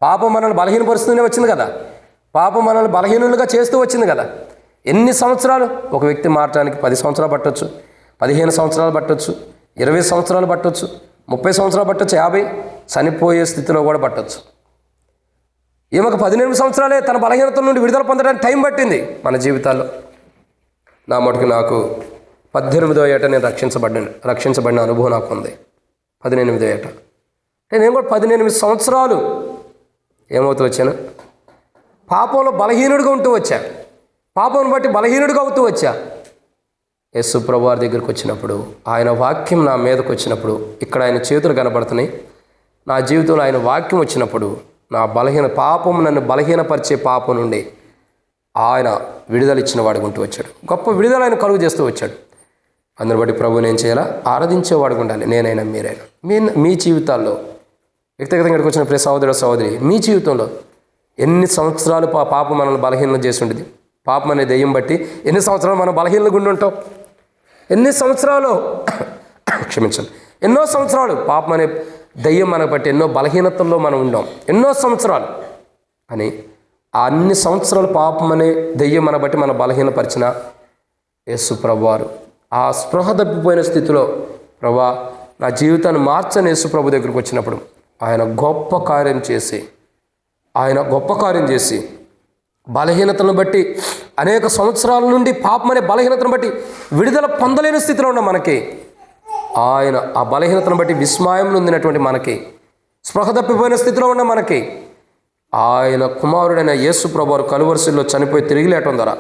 పాపం మనల్ని బలహీనపరుస్తూనే వచ్చింది కదా, పాపం మనల్ని బలహీనులుగా చేస్తూ వచ్చింది కదా. ఎన్ని సంవత్సరాలు ఒక వ్యక్తి మారటానికి 10 సంవత్సరాలు పట్టొచ్చు, 15 సంవత్సరాలు పట్టొచ్చు, 20 సంవత్సరాలు పట్టొచ్చు, 30 సంవత్సరాలు పట్టొచ్చు, 50 చనిపోయే స్థితిలో కూడా పట్టొచ్చు. ఈమెకు 18 సంవత్సరాలే తన బలహీనత నుండి విడుదల పొందడానికి టైం పట్టింది. మన జీవితాల్లో నా మటుకు నాకు 18వ ఏట నేను రక్షించబడిన అనుభవం నాకు ఉంది. 18వ ఏట నేను కూడా 18 సంవత్సరాలు ఏమవుతూ వచ్చాను, పాపంలో బలహీనుడిగా ఉంటూ వచ్చా, పాపం బట్టి బలహీనుడిగా అవుతూ వచ్చా. యేసు ప్రభువు వారి దగ్గరికి వచ్చినప్పుడు, ఆయన వాక్యం నా మీదకి వచ్చినప్పుడు, ఇక్కడ ఆయన చేతులు కనబడుతున్నాయి, నా జీవితంలో ఆయన వాక్యం వచ్చినప్పుడు నా నన్ను బలహీనపరిచే పాపం నుండి ఆయన విడుదల ఇచ్చిన వాడుకుంటూ వచ్చాడు. గొప్ప విడుదల ఆయన కలుగు చేస్తూ వచ్చాడు. అందుని బట్టి ప్రభు నేను చేయాలా, ఆరాధించేవాడుగా ఉండాలి. నేనైనా మీరైనా మీ జీవితాల్లో వ్యక్తిగతంగా ఇక్కడికి వచ్చిన ప్రియ సహోదరి మీ జీవితంలో ఎన్ని సంవత్సరాలు పాపం మనల్ని బలహీనం చేసి ఉండేది. పాపం అనే దెయ్యం బట్టి ఎన్ని సంవత్సరాలు మనం బలహీనంగా ఉండి ఉంటాం. ఎన్ని సంవత్సరాలు క్షమించండి, ఎన్నో సంవత్సరాలు పాపం అనే దెయ్యం మనకు బట్టి ఎన్నో బలహీనతల్లో మనం ఉండాం, ఎన్నో సంవత్సరాలు. అని అన్ని సంవత్సరాలు పాపం అనే దెయ్యం మన బట్టి మన బలహీనపరిచిన యేసు ప్రభువారు ఆ స్పృహ తప్పిపోయిన స్థితిలో, ప్రభా నా జీవితాన్ని మార్చని యేసు ప్రభు దగ్గరికి వచ్చినప్పుడు ఆయన గొప్ప కార్యం చేసి బలహీనతను బట్టి అనేక సంవత్సరాల నుండి పాపం అనే బలహీనతను బట్టి విడుదల పొందలేని స్థితిలో ఉన్న మనకి, ఆయన ఆ బలహీనతను బట్టి విస్మయం నొందినటువంటి మనకి, స్పృహ తప్పిపోయిన స్థితిలో ఉన్న మనకి, ఆయన కుమారుడైన యేసు ప్రభువారు కలువరిశిల్లో చనిపోయి తిరిగి లేటం ద్వారా,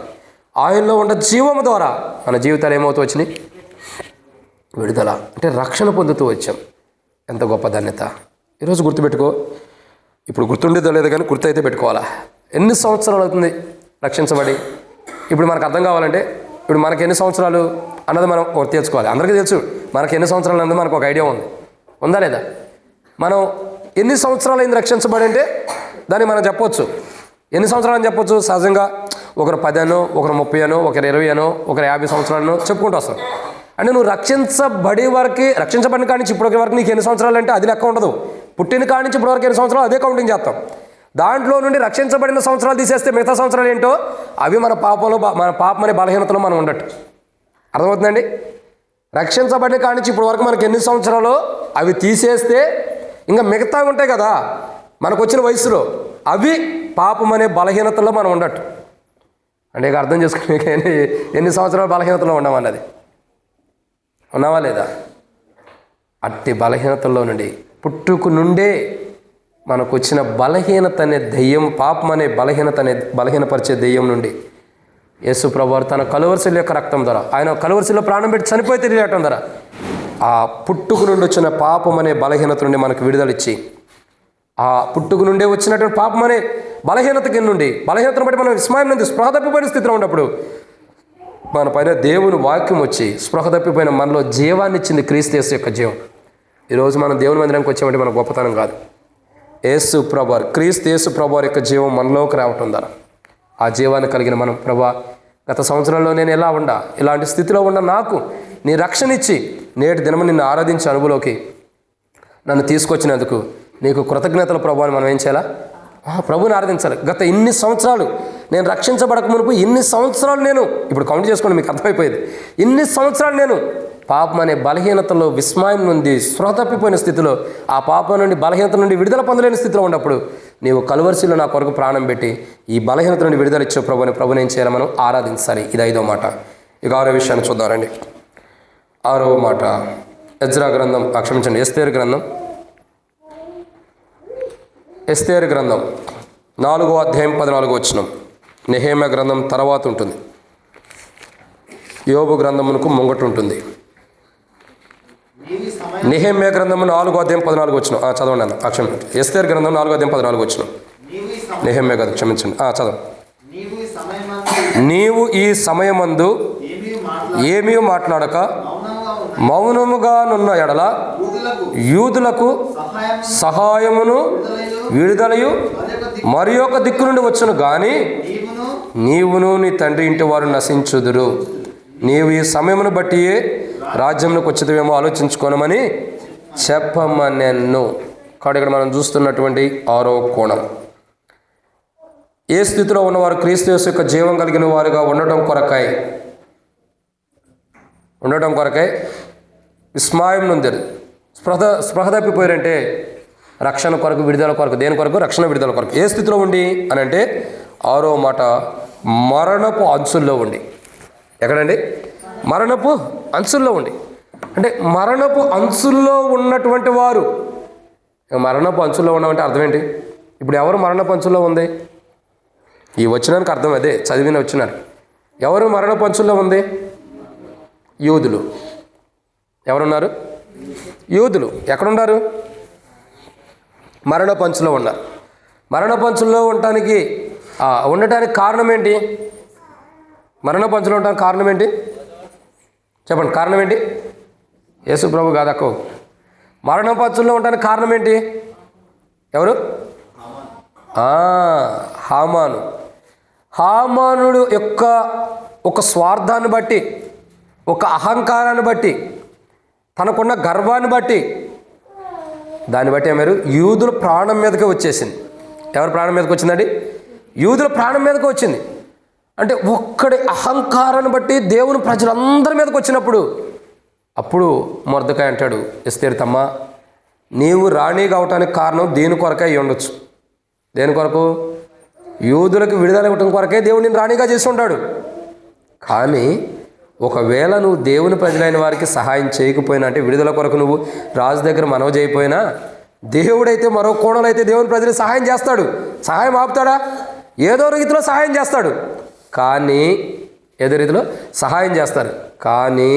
ఆయనలో ఉన్న జీవము ద్వారా మన జీవితాలు ఏమవుతూ వచ్చినాయి, విడుదల అంటే రక్షణ పొందుతూ వచ్చాం. ఎంత గొప్ప ధన్యత. ఈరోజు గుర్తుపెట్టుకో, ఇప్పుడు గుర్తుండేదో లేదో కానీ గుర్తు అయితే పెట్టుకోవాలా. ఎన్ని సంవత్సరాలు అవుతుంది రక్షించబడి? ఇప్పుడు మనకు అర్థం కావాలంటే ఇప్పుడు మనకి ఎన్ని సంవత్సరాలు అన్నది మనం తీర్చుకోవాలి. అందరికీ తెలుసు మనకి ఎన్ని సంవత్సరాలు అన్నది మనకు ఒక ఐడియా ఉందా లేదా? మనం ఎన్ని సంవత్సరాలు అయింది రక్షించబడి అంటే దాన్ని మనం చెప్పొచ్చు. ఎన్ని సంవత్సరాలు అని చెప్పొచ్చు? సహజంగా ఒకరు 10 అనో, ఒకరు 30 అనో, ఒకరు 20 అనో, ఒకరు 50 సంవత్సరాలను చెప్పుకుంటూ వస్తాం. అంటే నువ్వు రక్షించబడిన కాడి నుంచి ఇప్పటి వరకు నీకు ఎన్ని సంవత్సరాలు అంటే అది లెక్క ఉండదు. పుట్టిన కాడి నుంచి ఇప్పటి వరకు ఎన్ని సంవత్సరాలు అదే కౌంటింగ్ చేస్తాం. దాంట్లో నుండి రక్షించబడిన సంవత్సరాలు తీసేస్తే మిగతా సంవత్సరాలు ఏంటో అవి మన పాపం అనే బలహీనతలో మనం ఉండట్టు. అర్థమవుతుందండి? రక్షించబడిన కాడి నుంచి ఇప్పటి వరకు మనకి ఎన్ని సంవత్సరాలు అవి తీసేస్తే ఇంకా మిగతా ఉంటాయి కదా మనకు వచ్చిన వయసులో, అవి పాపం అనే బలహీనతలో మనం ఉండట్టు. అంటే ఇక అర్థం చేసుకుని ఎన్ని సంవత్సరాలు బలహీనతలో ఉన్నామన్నది, ఉన్నావా లేదా? అట్టి బలహీనతల్లో నుండి పుట్టుకు నుండే మనకు వచ్చిన బలహీనత అనే దెయ్యం, పాపం అనే బలహీనపరిచే దెయ్యం నుండి యేసు ప్రభువారు తన కలువరిశిల యొక్క రక్తం ద్వారా, ఆయన కలువరిశిలో ప్రాణం పెట్టి చనిపోయి తిరిగేయటం ద్వారా ఆ పుట్టుకు నుండి వచ్చిన పాపం అనే బలహీనత నుండి మనకు విడుదలిచ్చి, ఆ పుట్టుకు నుండే వచ్చినటువంటి పాపం అనే బలహీనతను బట్టి మనం విస్మయం నుండి స్పృహ తప్పిపోయిన స్థితిలో ఉన్నప్పుడు మన పైన దేవుని వాక్యం వచ్చి స్పృహ తప్పిపోయిన మనలో జీవాన్ని ఇచ్చింది క్రీస్తు యేసు యొక్క జీవం. ఈరోజు మనం దేవుని మందిరానికి వచ్చామంటే మన గొప్పతనం కాదు, క్రీస్తు యేసు ప్రభువారి యొక్క జీవం మనలోకి రావటం ద్వారా ఆ జీవాన్ని కలిగిన మనం, ప్రభా గత సంవత్సరంలో నేను ఇలాంటి స్థితిలో ఉన్న నాకు నీ రక్షణ ఇచ్చి నేటి దినము నిన్ను ఆరాధించే అనుభవంలోకి నన్ను తీసుకొచ్చినందుకు నీకు కృతజ్ఞతలు ప్రభు అని మనం ఏం చేయాలా? ప్రభుని ఆరాధించాలి. గత ఇన్ని సంవత్సరాలు నేను రక్షించబడక మునుపు ఇన్ని సంవత్సరాలు నేను, ఇప్పుడు కౌంట్ చేసుకోండి మీకు అర్థమైపోయేది, ఇన్ని సంవత్సరాలు నేను పాపం అనే బలహీనతలో విస్మయం నుండి స్పృహ తప్పిపోయిన స్థితిలో, ఆ పాపం నుండి బలహీనత నుండి విడుదల పొందలేని స్థితిలో ఉన్నప్పుడు నీవు కలువరిశిలో నా కొరకు ప్రాణం పెట్టి ఈ బలహీనత నుండి విడుదల ఇచ్చే ప్రభుని ఏం చేయాలి? మనం ఆరాధించాలి. ఇది 5వ మాట. ఇక 6వ విషయాన్ని చూద్దామండి. 6వ మాట ఎస్తేరు గ్రంథం ఎస్తేరు గ్రంథం 4వ అధ్యాయం 14వ వచనం. నెహెమ్యా గ్రంథం తర్వాత ఉంటుంది, యోబు గ్రంథమునకు ముంగట ఉంటుంది. నీవు ఈ సమయం నెహెమ్యా గ్రంథము 4వ అధ్యాయం 14వ వచనం. చదవండి అన్న. క్షమించండి. ఎస్తేరు గ్రంథం 4వ అధ్యాయం 14వ వచనం. నీవు ఈ సమయం నెహెమ్యా కదా, క్షమించండి. చదవండి. నీవు ఈ సమయమందు నీవు ఈ సమయమందు ఏమీ మాట్లాడక మౌనముగానున్న ఎడల యూదులకు సహాయమును విడుదలయు మరి ఒక దిక్కు నుండి వచ్చును గాని నీవును నీ తండ్రి ఇంటి వారు నశించుదురు. నీవు ఈ సమయమును బట్టి రాజ్యంలోకి వచ్చేదేమో ఆలోచించుకోనమని చెప్పమనెను. కాబట్టి ఇక్కడ మనం చూస్తున్నటువంటి 6వ కోణం, ఏ స్థితిలో ఉన్నవారు క్రీస్తు యేసు యొక్క జీవం కలిగిన వారుగా ఉండటం కొరకై విస్మయం నొందారు. స్పృహ తప్పిపోయారంటే రక్షణ కొరకు, విడుదల కొరకు. దేని కొరకు? రక్షణ, విడుదల కొరకు. ఏ స్థితిలో ఉండి అని అంటే 6వ మాట, మరణపు అంచుల్లో ఉండి. ఎక్కడండి? మరణపు అంచుల్లో ఉండి. అంటే మరణపు అంచుల్లో ఉన్నటువంటి వారు. మరణపు అంచుల్లో ఉన్నామంటే అర్థం ఏంటి? ఇప్పుడు ఎవరు మరణపు అంచుల్లో ఉంది? ఈ వచనానికి అర్థం అదే, చదివిన వచ్చినారు. ఎవరు మరణపు అంచుల్లో ఉంది? యూదులు. ఎవరున్నారు? యూదులు. ఎక్కడున్నారు? మరణ పంచులో ఉన్నారు. మరణ పంచుల్లో ఉండటానికి కారణం ఏంటి? మరణ పంచులో ఉండడానికి కారణం ఏంటి? చెప్పండి, కారణం ఏంటి? యేసు ప్రభు కాదక్కో. మరణ పంచుల్లో ఉండడానికి కారణం ఏంటి? ఎవరు? హామానుడు యొక్క ఒక స్వార్థాన్ని బట్టి, ఒక అహంకారాన్ని బట్టి, తనకున్న గర్వాన్ని బట్టి, దాన్ని బట్టి ఏమారు యూదుల ప్రాణం మీదకే వచ్చేసింది. ఎవరి ప్రాణం మీదకి వచ్చిందండి? యూదుల ప్రాణం మీదకి వచ్చింది. అంటే ఒక్కడి అహంకారాన్ని బట్టి దేవుని ప్రజలందరి మీదకి వచ్చినప్పుడు అప్పుడు మొర్దెకాయి అంటాడు, ఎస్తేరు తమ్మ, నీవు రాణి కావటానికి కారణం దీని కొరకే అయి ఉండొచ్చు. దేని కొరకు? యూదులకు విడుదల ఇవ్వటం కొరకే దేవుడు నేను రాణిగా చేసి ఉంటాడు. కానీ ఒకవేళ నువ్వు దేవుని ప్రజలైన వారికి సహాయం చేయకపోయినా, అంటే విడుదల కొరకు నువ్వు రాజు దగ్గర మనవ చేయకపోయినా, దేవుడైతే మరో కోణంలో అయితే దేవుని ప్రజలకు సహాయం చేస్తాడు. సహాయం ఆపుతాడా? ఏదో రీతిలో సహాయం చేస్తాడు. కానీ ఏదో రీతిలో సహాయం చేస్తారు. కానీ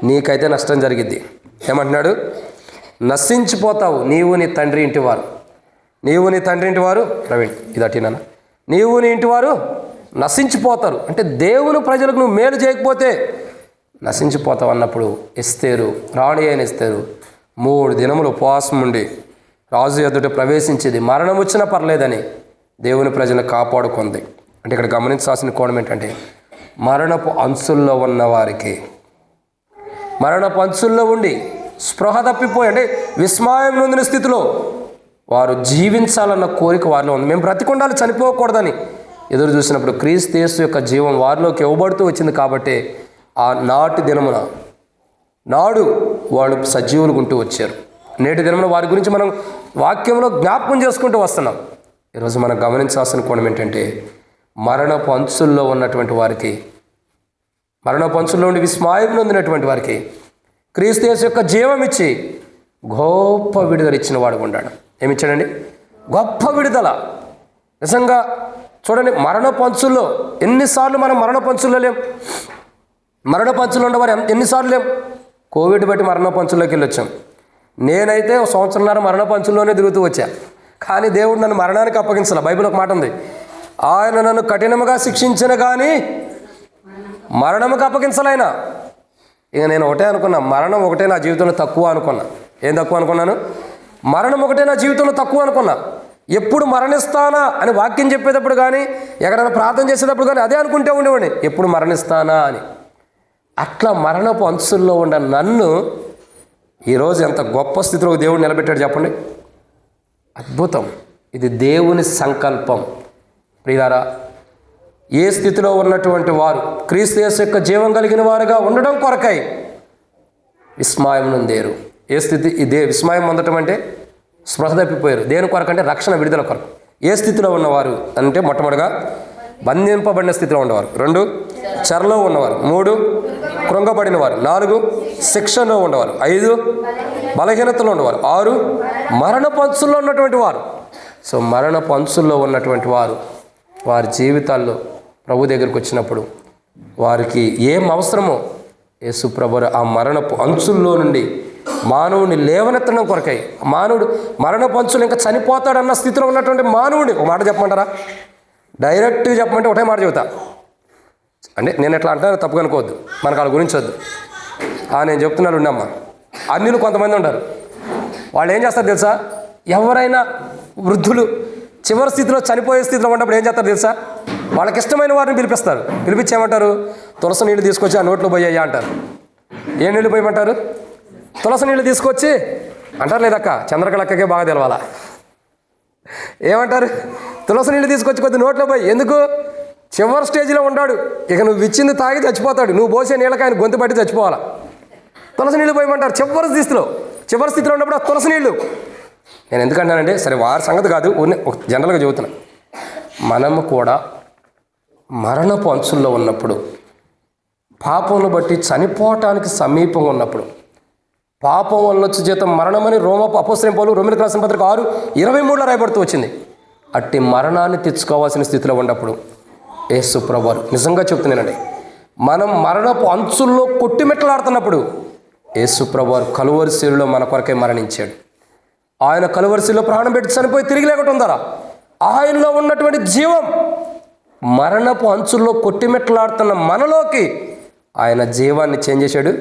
నీకైతే నష్టం జరిగిద్ది. ఏమంటున్నాడు? నశించిపోతావు నీవు నీ తండ్రి ఇంటి వారు. నీవు నీ తండ్రి ఇంటి వారు, ప్రవీణ్ ఇది అట్టినా, నీవు నీ ఇంటి వారు నశించిపోతారు. అంటే దేవుని ప్రజలకు నువ్వు మేలు చేయకపోతే నశించిపోతావు అన్నప్పుడు ఎస్తేరు, రాణి అయిన ఎస్తేరు 3 దినములు ఉపవాసం ఉండి రాజు ఎదుట ప్రవేశించేది. మరణం వచ్చినా పర్లేదని దేవుని ప్రజలను కాపాడుకుంది. అంటే ఇక్కడ గమనించాల్సిన కోణం ఏంటంటే, మరణపు అంచుల్లో ఉన్న వారికి, మరణపు అంచుల్లో ఉండి స్పృహ తప్పిపోయి, అంటే విస్మయం నొందిన స్థితిలో వారు జీవించాలన్న కోరిక వారిలో ఉంది. మేము బ్రతికుండాలి, చనిపోకూడదని ఎదురు చూసినప్పుడు క్రీస్తు యేసు యొక్క జీవం వారిలోకి ఇవ్వబడుతూ వచ్చింది. కాబట్టి ఆ నాటి దినమున వాళ్ళు సజీవులు ఉంటూ వచ్చారు. నేటి దినమున వారి గురించి మనం వాక్యంలో జ్ఞాపకం చేసుకుంటూ వస్తున్నాం. ఈరోజు మనం గమనించాల్సిన కోణం ఏంటంటే, మరణపు అంచుల్లో ఉన్నటువంటి వారికి, మరణపు అంచుల్లో ఉండి విస్మయం నొందినటువంటి వారికి క్రీస్తు యేసు యొక్క జీవం ఇచ్చి గొప్ప విడుదల ఇచ్చిన వాడు ఉన్నాడు. ఏమిచ్చాడండి? గొప్ప విడుదల. నిజంగా చూడండి, మరణ పంచుల్లో ఎన్నిసార్లు మనం మరణ పంచుల్లో లేం? మరణ పంచులు ఉండేవారు ఎన్నిసార్లు లేం? కోవిడ్ బట్టి మరణ పంచుల్లోకి వెళ్ళొచ్చాం. నేనైతే 1 సంవత్సరంన్నర మరణ పంచుల్లోనే తిరుగుతూ వచ్చా. కానీ దేవుడు నన్ను మరణానికి అప్పగించాల. బైబిల్ ఒక మాట ఉంది, ఆయన నన్ను కఠినముగా శిక్షించిన కానీ మరణముకు అప్పగించాలైన. ఇక నేను ఒకటే అనుకున్నా, మరణం ఒకటే నా జీవితంలో తక్కువ అనుకున్నా. ఏం తక్కువ అనుకున్నాను? మరణం ఒకటే నా జీవితంలో తక్కువ అనుకున్నా. ఎప్పుడు మరణిస్తానా అని వాక్యం చెప్పేటప్పుడు కానీ, ఎక్కడైనా ప్రార్థన చేసేటప్పుడు కానీ అదే అనుకుంటే ఉండేవాడిని, ఎప్పుడు మరణిస్తానా అని. అట్లా మరణపు అంచుల్లో ఉన్న నన్ను ఈరోజు ఎంత గొప్ప స్థితిలో దేవుడు నిలబెట్టాడు చెప్పండి. అద్భుతం. ఇది దేవుని సంకల్పం. ప్రియులారా, ఏ స్థితిలో ఉన్నటువంటి వారు క్రీస్తు యేసు యొక్క జీవం కలిగిన వారుగా ఉండడం కొరకై విస్మయం నొందేరు. ఏ స్థితి? ఇదే విస్మయం పొందటం అంటే స్పృహ తప్పిపోయారు. దేని కొరకు అంటే రక్షణ, విడుదల కొరకు. ఏ స్థితిలో ఉన్నవారు అంటే, మొట్టమొదటిగా బంధింపబడిన స్థితిలో ఉన్నవారు, 2 చెరలో ఉన్నవారు, 3 కృంగబడిన వారు, 4 శిక్షలో ఉన్నవారు, 5 బలహీనతలో ఉన్నవారు, 6 మరణపు అంచుల్లో ఉన్నటువంటి వారు. సో మరణపు అంచుల్లో ఉన్నటువంటి వారు వారి జీవితాల్లో ప్రభు దగ్గరికి వచ్చినప్పుడు వారికి ఏం అవసరమో యేసు ప్రభు ఆ మరణపు అంచుల్లో నుండి మానవుని లేవనెత్తడం కొరకై, మానవుడు మరణపు అంచులు ఇంకా చనిపోతాడన్న స్థితిలో ఉన్నటువంటి మానవుడిని ఒక మాట చెప్పమంటారా? డైరెక్ట్గా చెప్పమంటే ఒకటే మాట చెబుతా. అంటే నేను ఎట్లా అంటాను తప్పుగా అనుకోవద్దు, మనకు వాళ్ళ గురించి వద్దు. నేను చెప్తున్నాను ఉండమ్మా. అన్యులు కొంతమంది ఉంటారు, వాళ్ళు ఏం చేస్తారు తెలుసా? ఎవరైనా వృద్ధులు చివరి స్థితిలో చనిపోయే స్థితిలో ఉన్నప్పుడు ఏం చేస్తారు తెలుసా? వాళ్ళకి ఇష్టమైన వారిని పిలిపిస్తారు. పిలిపించేమంటారు? తులసి నీళ్ళు తీసుకొచ్చి ఆ నోట్లో పోయ్యా అంటారు. ఏ నీళ్ళు పోయమంటారు? తులసి నీళ్ళు తీసుకొచ్చి అంటారు. లేదక్క చంద్రకళక్కకే బాగా తెలవాలా. ఏమంటారు? తులసి నీళ్ళు తీసుకొచ్చి కొద్ది నోట్లో పోయి. ఎందుకు? చివరి స్టేజ్లో ఉన్నాడు, ఇక నువ్వు ఇచ్చింది తాగి చచ్చిపోతాడు, నువ్వు పోసే నీళ్ళకి ఆయన గొంతు పట్టి చచ్చిపోవాలా. తులసి నీళ్ళు పోయమంటారు చివరి స్థితిలో ఉన్నప్పుడు ఆ తులసి నీళ్ళు. నేను ఎందుకంటానంటే సరే వారి సంగతి కాదు, జనరల్గా చెబుతున్నా. మనము కూడా మరణపు అంచుల్లో ఉన్నప్పుడు, పాపంను బట్టి చనిపోవటానికి సమీపంగా ఉన్నప్పుడు, పాపం వల్ల వచ్చే జీతం మరణమని అపోస్తలుడైన పౌలు రోమీయులకు రాసిన పత్రిక 6:23 రాయబడుతూ వచ్చింది. అట్టి మరణాన్ని తెచ్చుకోవాల్సిన స్థితిలో ఉన్నప్పుడు యేసు ప్రభువారు నిజంగా చెప్తున్నానండి, మనం మరణపు అంచుల్లో కొట్టిమెట్టలాడుతున్నప్పుడు యేసు ప్రభువారు కలువరి శిలువలో మన కొరకే మరణించాడు. ఆయన కలువరి శిలువలో ప్రాణం పెట్టి చనిపోయి తిరిగి లేకుండా ఉందారా? ఆయనలో ఉన్నటువంటి జీవం మరణపు అంచుల్లో కొట్టిమెట్టలాడుతున్న మనలోకి ఆయన జీవాన్ని చేంజ్ చేశాడు.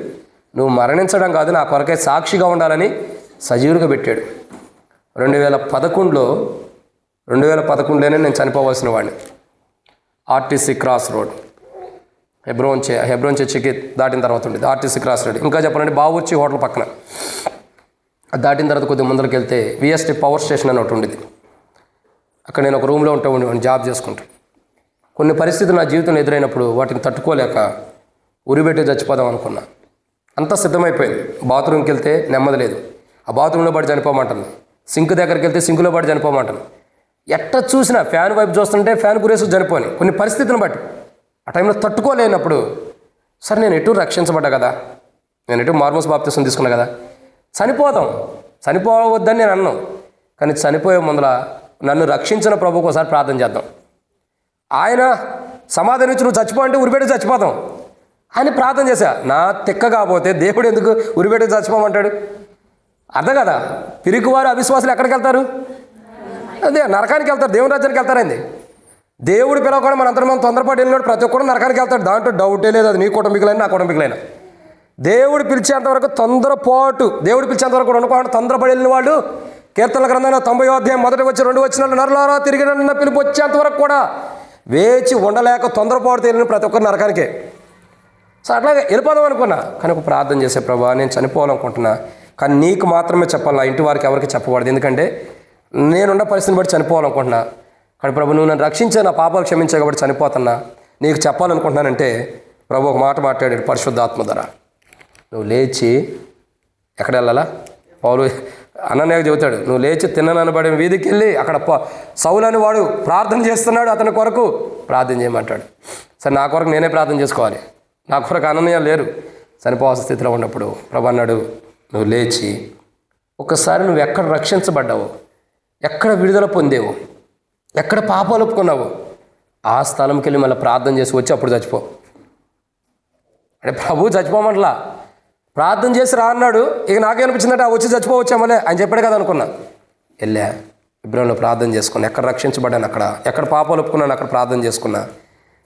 నువ్వు మరణించడం కాదు, నా కొరకే సాక్షిగా ఉండాలని సజీవుడిగా పెట్టాడు. 2011లోనే నేను చనిపోవాల్సిన వాడిని. ఆర్టీసీ క్రాస్ రోడ్, హెబ్రోన్ చర్చికి దాటిన తర్వాత ఉండేది ఆర్టీసీ క్రాస్ రోడ్. ఇంకా చెప్పాలంటే బావుర్చి హోటల్ పక్కన. అది దాటిన తర్వాత కొద్దిగా ముందరికి వెళ్తే విఎస్టీ పవర్ స్టేషన్ అని ఒకటి ఉండేది. అక్కడ నేను ఒక రూమ్లో ఉండి జాబ్ చేసుకుంటాను. కొన్ని పరిస్థితులు నా జీవితంలో ఎదురైనప్పుడు వాటిని తట్టుకోలేక ఉరిబెట్టి చచ్చిపోదాం అనుకున్నా. అంతా సిద్ధమైపోయింది. బాత్రూమ్కి వెళ్తే నెమ్మది లేదు, ఆ బాత్రూంలో పడి చనిపోమంటాను. సింక్ దగ్గరికి వెళ్తే సింకులో పడి చనిపోమంటాను. ఎట్ట చూసినా ఫ్యాన్ వైపు చూస్తుంటే ఫ్యాన్ గురేసి చనిపోని కొన్ని పరిస్థితులను బట్టి ఆ టైంలో తట్టుకోలేనప్పుడు సరే నేను ఎటు రక్షించబడ్డా కదా, నేను ఎటు మార్మోస్ బాప్తిసం తీసుకున్నా కదా, చనిపోవద్దని నేను అన్నాను. కానీ చనిపోయే ముందర నన్ను రక్షించిన ప్రభువుకు ఒకసారి ప్రార్థన చేద్దాం. ఆయన సమాధానం ఇచ్చి నువ్వు చచ్చిపో అంటే ఉరిపెట్టి చచ్చిపోతాం అని ప్రార్థన చేశా. నా తిక్క కాకపోతే దేవుడు ఎందుకు ఉరిపెట్టి చచ్చిపోమంటాడు? అర్థం కదా. పిరికివారు అవిశ్వాసులు ఎక్కడికి వెళ్తారు? అదే నరకానికి వెళ్తారు, దేవుని రాజ్యానికి వెళ్తారండి. దేవుడు పిలవకుండా మనం తొందరపాటు వెళ్ళినాడు ప్రతి ఒక్కరు నరకానికి వెళ్తాడు, దాంట్లో డౌటే లేదు. అది నీ కుటుంబీకులైనా నా కుటుంబీకులైనా దేవుడు పిలిచేంతవరకు తొందరపాటు, దేవుడు పిలిచేంతవరకు అనుకోకుండా తొందరపడి వెళ్ళిన వాళ్ళు కీర్తనల గ్రంథంలో 90వ అధ్యాయం 1 వచనాలు నరులారా తిరిగి నన్న పిలుపు వచ్చేంతవరకు కూడా వేచి ఉండలేక తొందరపాటుతో వెళ్ళిన ప్రతి ఒక్కరు నరకానికే. సో అట్లాగే వెళ్ళిపోదాం అనుకున్నా. కానీ ఒక ప్రార్థన చేసే ప్రభా నేను చనిపోవాలనుకుంటున్నా, కానీ నీకు మాత్రమే చెప్పాలి, నా ఇంటి వారికి ఎవరికి చెప్పకూడదు, ఎందుకంటే నేనున్న పరిస్థితిని బట్టి చనిపోవాలనుకుంటున్నా. కానీ ప్రభు నువ్వు నన్ను రక్షించే, నా పాపాలు క్షమించే కాబట్టి చనిపోతున్నా, నీకు చెప్పాలనుకుంటున్నానంటే ప్రభు ఒక మాట మాట్లాడాడు పరిశుద్ధాత్మ ద్వారా. నువ్వు లేచి ఎక్కడ వెళ్ళాలా? పౌలు అన్నయ్యకు చెబుతాడు, నువ్వు లేచి తిన్ననబడే వీధికి వెళ్ళి అక్కడ సౌలు అని వాడు ప్రార్థన చేస్తున్నాడు, అతని కొరకు ప్రార్థన చేయమంటాడు. సరే నా కొరకు నేనే ప్రార్థన చేసుకోవాలి, నా కొరకు అనన్య లేరు. చనిపోవాల్సిన స్థితిలో ఉన్నప్పుడు ప్రభు అన్నాడు, నువ్వు లేచి ఒకసారి నువ్వు ఎక్కడ రక్షించబడ్డావు, ఎక్కడ విడుదల పొందేవు, ఎక్కడ పాపాలు ఒప్పుకున్నావు, ఆ స్థలంకి వెళ్ళి మళ్ళీ ప్రార్థన చేసి వచ్చి అప్పుడు చచ్చిపో. అంటే ప్రభు చచ్చిపోమంటలా, ప్రార్థన చేసి రా అన్నాడు. ఇక నాకేమనిపించిందంటే వచ్చి చచ్చిపోవచ్చామలే ఆయన చెప్పాడు కదా అనుకున్నా. వెళ్ళా ఇబ్రాహింలో ప్రార్థన చేసుకున్నా, ఎక్కడ రక్షించబడ్డాను అక్కడ, ఎక్కడ పాపాలు ఒప్పుకున్నాను అక్కడ ప్రార్థన చేసుకున్నా.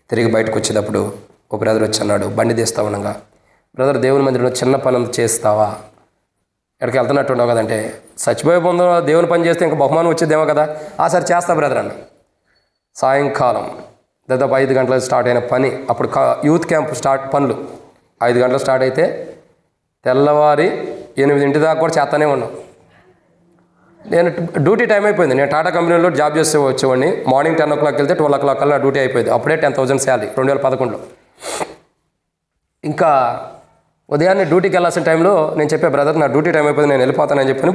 తిరిగి బయటకు వచ్చేటప్పుడు ఒక బ్రదర్ వచ్చి అన్నాడు, బండి తీస్తా ఉండగా, బ్రదర్ దేవుని మందిరంలో చిన్న పనులు చేస్తావా, ఎక్కడికి వెళ్తున్నట్టు ఉండవు కదంటే, చచ్చిపోయే ముందు దేవుని పని చేస్తే ఇంకా బహుమానం వచ్చేదేమో కదా, సరే చేస్తా బ్రదర్ అన్న. సాయంకాలం దాదాపు 5 గంటలకు స్టార్ట్ అయిన పని, అప్పుడు యూత్ క్యాంప్ పనులు 5 గంటలకు స్టార్ట్ అయితే తెల్లవారి 8 దాకా కూడా చేస్తానే ఉన్నాం. నేను డ్యూటీ టైం అయిపోయింది. నేను టాటా కంపెనీలో జాబ్ చేస్తే వచ్చేవాడిని. మార్నింగ్ 10 o'clock వెళ్తే 12 o'clock కల్లా నా డ్యూటీ అయిపోయింది. అప్పుడే 10,000 శాలరీ 2011లో. ఇంకా ఉదయాన్నే డ్యూటీకి వెళ్ళాల్సిన టైంలో నేను చెప్పే బ్రదర్ నా డ్యూటీ టైం అయిపోయింది, నేను వెళ్ళిపోతానని చెప్పి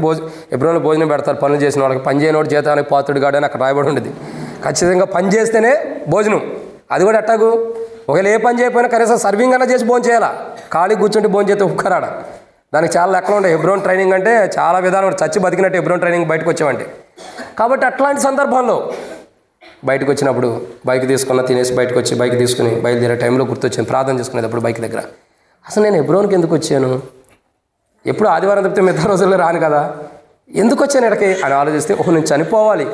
ఎప్పుడైనా భోజనం పెడతారు పనులు చేసిన వాళ్ళకి. పని చేయనోడు జీతానికి పాత్రుడు కాడు అని అక్కడ రాయబడి ఉండేది. ఖచ్చితంగా పని చేస్తేనే భోజనం. అది కూడా ఎట్టాగు, ఒకవేళ ఏ పని చేయకపోయినా కనీసం సర్వింగ్ అన్నా చేసి భోజనం చేయాలా. ఖాళీ కూర్చుంటే భోజనం చేస్తే ఉక్కరాడ. దానికి చాలా లెక్కలు ఉంటాయి. హెబ్రోన్ ట్రైనింగ్ అంటే చాలా విధానం ఉంటుంది. చచ్చి బతికినట్టు హెబ్రోన్ ట్రైనింగ్ బయటకు వచ్చామంటే. కాబట్టి అట్లాంటి సందర్భంలో బయటకు వచ్చినప్పుడు బైక్ తీసుకున్న తినేసి బయటకు వచ్చి బైక్ తీసుకుని బయలుదేరే టైంలో గుర్తొచ్చింది ప్రార్థన చేసుకునేటప్పుడు బైక్ దగ్గర, అసలు నేను హెబ్రోన్కి ఎందుకు వచ్చాను? ఎప్పుడు ఆదివారం తప్పితే మిగతా రోజుల్లో రాను కదా, ఎందుకు వచ్చాను ఇక్కడికి అని ఆలోచిస్తే, నేను చనిపోవాలి,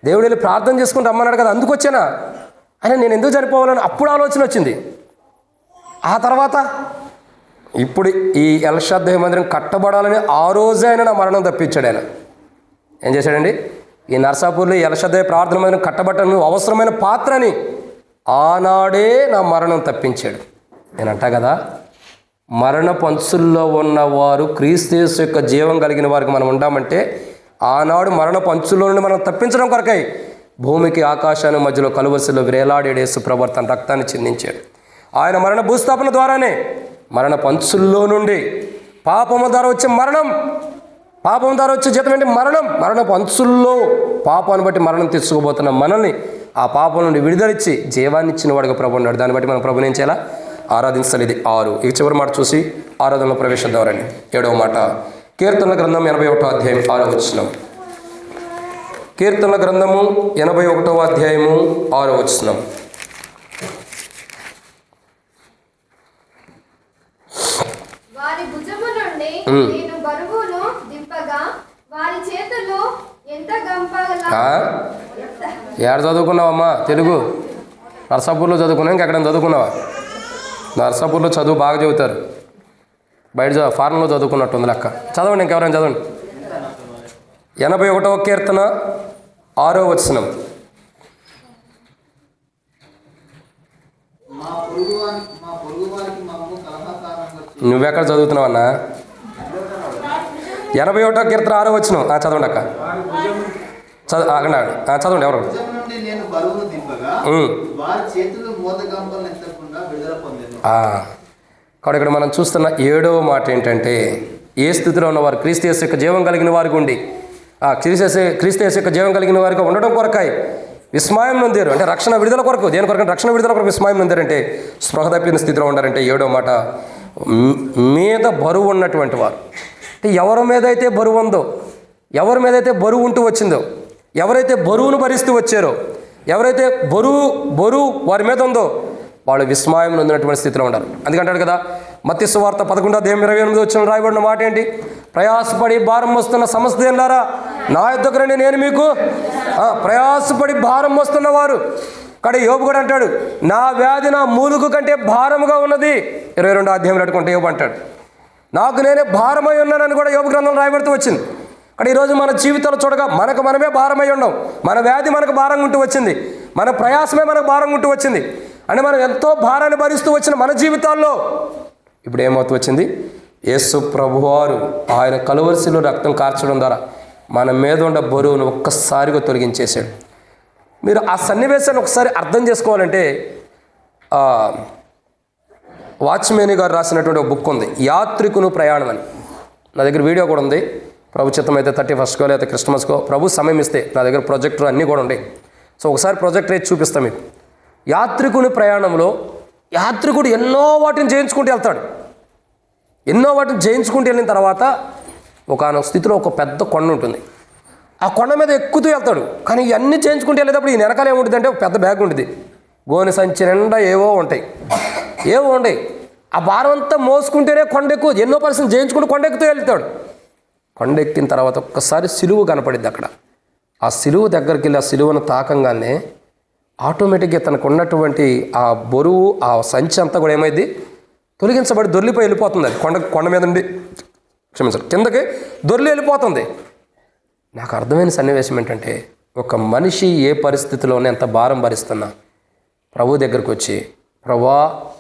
దేవుడు వెళ్ళి ప్రార్థన చేసుకుని రమ్మన్నాడు కదా, అందుకు వచ్చానా అని నేను ఎందుకు చనిపోవాలని అప్పుడు ఆలోచన వచ్చింది. ఆ తర్వాత ఇప్పుడు ఈ ఎల్షద్దై మందిరం కట్టబడాలని ఆ రోజే ఆయన నా మరణం తప్పించాడు. ఆయన ఏం చేశాడండి? ఈ నర్సాపూర్లో ఎల్షద్దై ప్రార్థన మందిరం కట్టబట్టను అవసరమైన పాత్రని ఆనాడే నా మరణం తప్పించాడు. నేను అంటా కదా, మరణ పంచుల్లో ఉన్నవారు క్రీస్తు యొక్క జీవం కలిగిన వారికి మనం ఉంటామంటే ఆనాడు మరణ పంచుల్లో నుండి మనం తప్పించడం కొరకై భూమికి ఆకాశాన్ని మధ్యలో కలువసిలో వేలాడేడు యేసు ప్రభు తన రక్తాన్ని చిందించాడు. ఆయన మరణ భూస్థాపన ద్వారానే మరణ పంచుల్లో నుండి పాపము ద్వారా వచ్చే మరణం, పాపం ద్వారా వచ్చే జీతం ఏంటి? మరణం. మరణ పంచుల్లో పాపాన్ని బట్టి మరణం తెచ్చుకోబోతున్న మనల్ని ఆ పాపం నుండి విడుదలిచ్చి జీవాన్ని ఇచ్చిన వాడిగా ప్రభు ఉన్నాడు. దాన్ని బట్టి మనం ప్రభుని ఏం చేయాలా? ఆరాధించాలి. ఇది 6. ఇక చివరి మాట చూసి ఆరాధనలో ప్రవేశిద్దామరండి. 7వ మాట, కీర్తనల గ్రంథం 81వ అధ్యాయం 6వ వచనం. కీర్తనల గ్రంథము 81వ అధ్యాయము 6వ వచనం. వారి భుజము నుండి నేను బరువును దింపగా వారి చేతులు ఎంత గంపగల. ఏడ చదువుకున్నావమ్మా? తెలుగు నర్సాపూర్లో చదువుకున్నావు, ఇంకెక్కడ చదువుకున్నావా? నర్సాపూర్లో చదువు బాగా చదువుతారు, బయట ఫారెన్లో చదువుకున్నట్టుంది లెక్క. చదవండి, ఇంకెవరైనా చదవండి. 81వ కీర్తన 6వ వచనం. నువ్వెక్కడ చదువుతున్నావు అన్నా? 81వ కీర్తన 6వ వచనం. చదవండి అక్క, చదవండి. ఎవరు? కాబట్టి ఇక్కడ మనం చూస్తున్న 7వ మాట ఏంటంటే, ఏ స్థితిలో ఉన్నవారు క్రీస్తు యేసు యొక్క జీవం కలిగిన వారికి ఉండి క్రీస్తు యేసు యొక్క జీవం కలిగిన వారికి ఉండడం కొరకాయి విస్మయం నొందారు. అంటే రక్షణ విడుదల కొరకు, దేని కొరకు? రక్షణ విడుదల కొరకు విస్మయం నొందారంటే, స్పృహ తప్పిన స్థితిలో ఉండారంటే. 7వ మాట, మీద బరువు ఉన్నటువంటి వారు. అంటే ఎవరి మీద అయితే బరువు ఉందో, ఎవరి మీద అయితే బరువు ఉంటూ వచ్చిందో, ఎవరైతే బరువును భరిస్తూ వచ్చారో, ఎవరైతే బరువు వారి మీద ఉందో వాళ్ళు విస్మయం నొందినటువంటి స్థితిలో ఉండాలి. అందుకంటాడు కదా మత్తయి సువార్త 11:28 వచ్చిన రాయబడిన మాట ఏంటి? ప్రయాసపడి భారం మోస్తున్న సమస్తలారా నా యొద్దకు రండి, నేను మీకు ప్రయాసపడి భారం మోస్తున్న వారు. కానీ యోబు కూడా అంటాడు, నా వ్యాధి నా మూలుగు కంటే భారముగా ఉన్నది. 22వ అధ్యాయంలో అట్టుకుంటే యోబు అంటాడు, నాకు నేనే భారమై ఉన్నానని కూడా యోబు గ్రంథంలో రాయబడుతూ వచ్చింది. కానీ ఈరోజు మన జీవితాలు చూడగా మనకు మనమే భారమై ఉండం. మన వ్యాధి మనకు భారంగా ఉంటూ వచ్చింది, మన ప్రయాసమే మనకు భారంగా ఉంటూ వచ్చింది. అంటే మనం ఎంతో భారాన్ని భరిస్తూ వచ్చిన మన జీవితాల్లో ఇప్పుడు ఏమవుతూ వచ్చింది? యేసు ప్రభువారు ఆయన కలువరిశిలో రక్తం కార్చడం ద్వారా మన మీద ఉన్న బరువును ఒక్కసారిగా తొలగించేశాడు. మీరు ఆ సన్నివేశాన్ని ఒకసారి అర్థం చేసుకోవాలంటే వాచ్మేని గారు రాసినటువంటి ఒక బుక్ ఉంది, యాత్రికును ప్రయాణం అని. నా దగ్గర వీడియో కూడా ఉంది. ప్రభు చిత్తం అయితే 31కో లేదా క్రిస్మస్కో ప్రభు సమయం ఇస్తే నా దగ్గర ప్రొజెక్టర్ అన్నీ కూడా ఉంటాయి. సో ఒకసారి ప్రొజెక్టర్ వేసి చూపిస్తాను మీకు. యాత్రికుని ప్రయాణంలో యాత్రికుడు ఎన్నో వాటిని జయించుకుంటూ వెళ్తాడు. ఎన్నో వాటిని జయించుకుంటూ వెళ్ళిన తర్వాత ఒకనొక స్థితిలో ఒక పెద్ద కొండ ఉంటుంది. ఆ కొండ మీద ఎక్కుతూ వెళ్తాడు. కానీ ఇవన్నీ చేయించుకుంటూ వెళ్ళేటప్పుడు ఈ వెనకాల ఏముంటుంది అంటే ఒక పెద్ద బ్యాగ్ ఉంటుంది, గోనె సంచి నిండా ఏవో ఉంటాయి. ఆ భారం అంతా మోసుకుంటేనే కొండ ఎక్కువ, ఎన్నో పరిస్థితులు జయించుకుంటూ కొండ ఎక్కుతూ వెళ్తాడు. కొండ ఎక్కిన తర్వాత ఒక్కసారి సిలువు కనపడిద్ది అక్కడ. ఆ సిలువు దగ్గరికి వెళ్ళి ఆ సిలువను తాకంగానే ఆటోమేటిక్గా తనకు ఉన్నటువంటి ఆ బరువు, ఆ సంచి అంతా కూడా ఏమైంది? తొలగించబడి దొర్లిపోయి వెళ్ళిపోతుంది. అది కొండ మీద నుండి కిందకి దొర్లి వెళ్ళిపోతుంది. నాకు అర్థమైన సన్నివేశం ఏంటంటే, ఒక మనిషి ఏ పరిస్థితిలోనే ఎంత భారం భరిస్తున్నా ప్రభు దగ్గరికి వచ్చి, ప్రభువా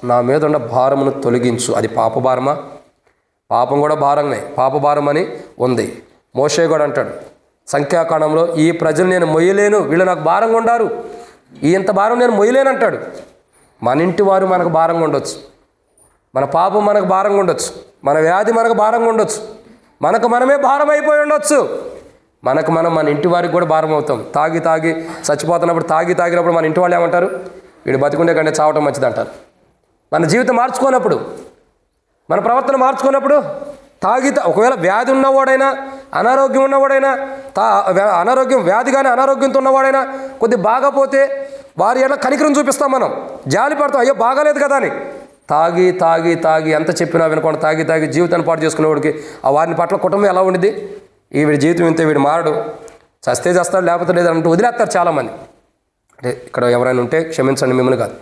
నా మీద ఉన్న భారమును తొలగించు. అది పాప భారమా? పాపం కూడా భారమే, పాప భారం అని ఉంది. మోషే కూడా అంటాడు సంఖ్యాకాండంలో, ఈ ప్రజలు నేను మొయ్యలేను, వీళ్ళు నాకు భారంగా ఉండారు, ఈ ఇంత భారం నేను మొయ్యలేను అంటాడు. మన ఇంటి వారు మనకు భారంగా ఉండొచ్చు, మన పాపం మనకు భారంగా ఉండొచ్చు, మన వ్యాధి మనకు భారంగా ఉండొచ్చు, మనకు మనమే భారం అయిపోయి ఉండొచ్చు. మన ఇంటి వారికి కూడా భారం అవుతాం. తాగి చచ్చిపోతున్నప్పుడు తాగినప్పుడు మన ఇంటి వాళ్ళు ఏమంటారు? వీడు బతికుండే కంటే చావటం మంచిది అంటారు. మన జీవితం మార్చుకోనప్పుడు, మన ప్రవర్తన మార్చుకున్నప్పుడు ఒకవేళ వ్యాధి ఉన్నవాడైనా అనారోగ్యం ఉన్నవాడైనా వ్యాధి కానీ అనారోగ్యంతో ఉన్నవాడైనా కొద్ది బాగపోతే వారి ఎలా కనికరం చూపిస్తాం, మనం జాలి పడతాం, అయ్యో బాగాలేదు కదా అని. తాగి తాగి తాగి ఎంత చెప్పినా వినకుండా తాగి తాగి జీవితాన్ని పాటు చేసుకునేవాడికి ఆ వారిని పట్ల కుటుంబం ఎలా ఉండిద్ది? వీడి జీవితం ఇంతే, వీడు మారడు, చస్తే చేస్తాడు లేకపోతే లేదంటూ వదిలేస్తారు చాలామంది. అంటే ఇక్కడ ఎవరైనా ఉంటే క్షమించండి, మిమ్మల్ని కాదు,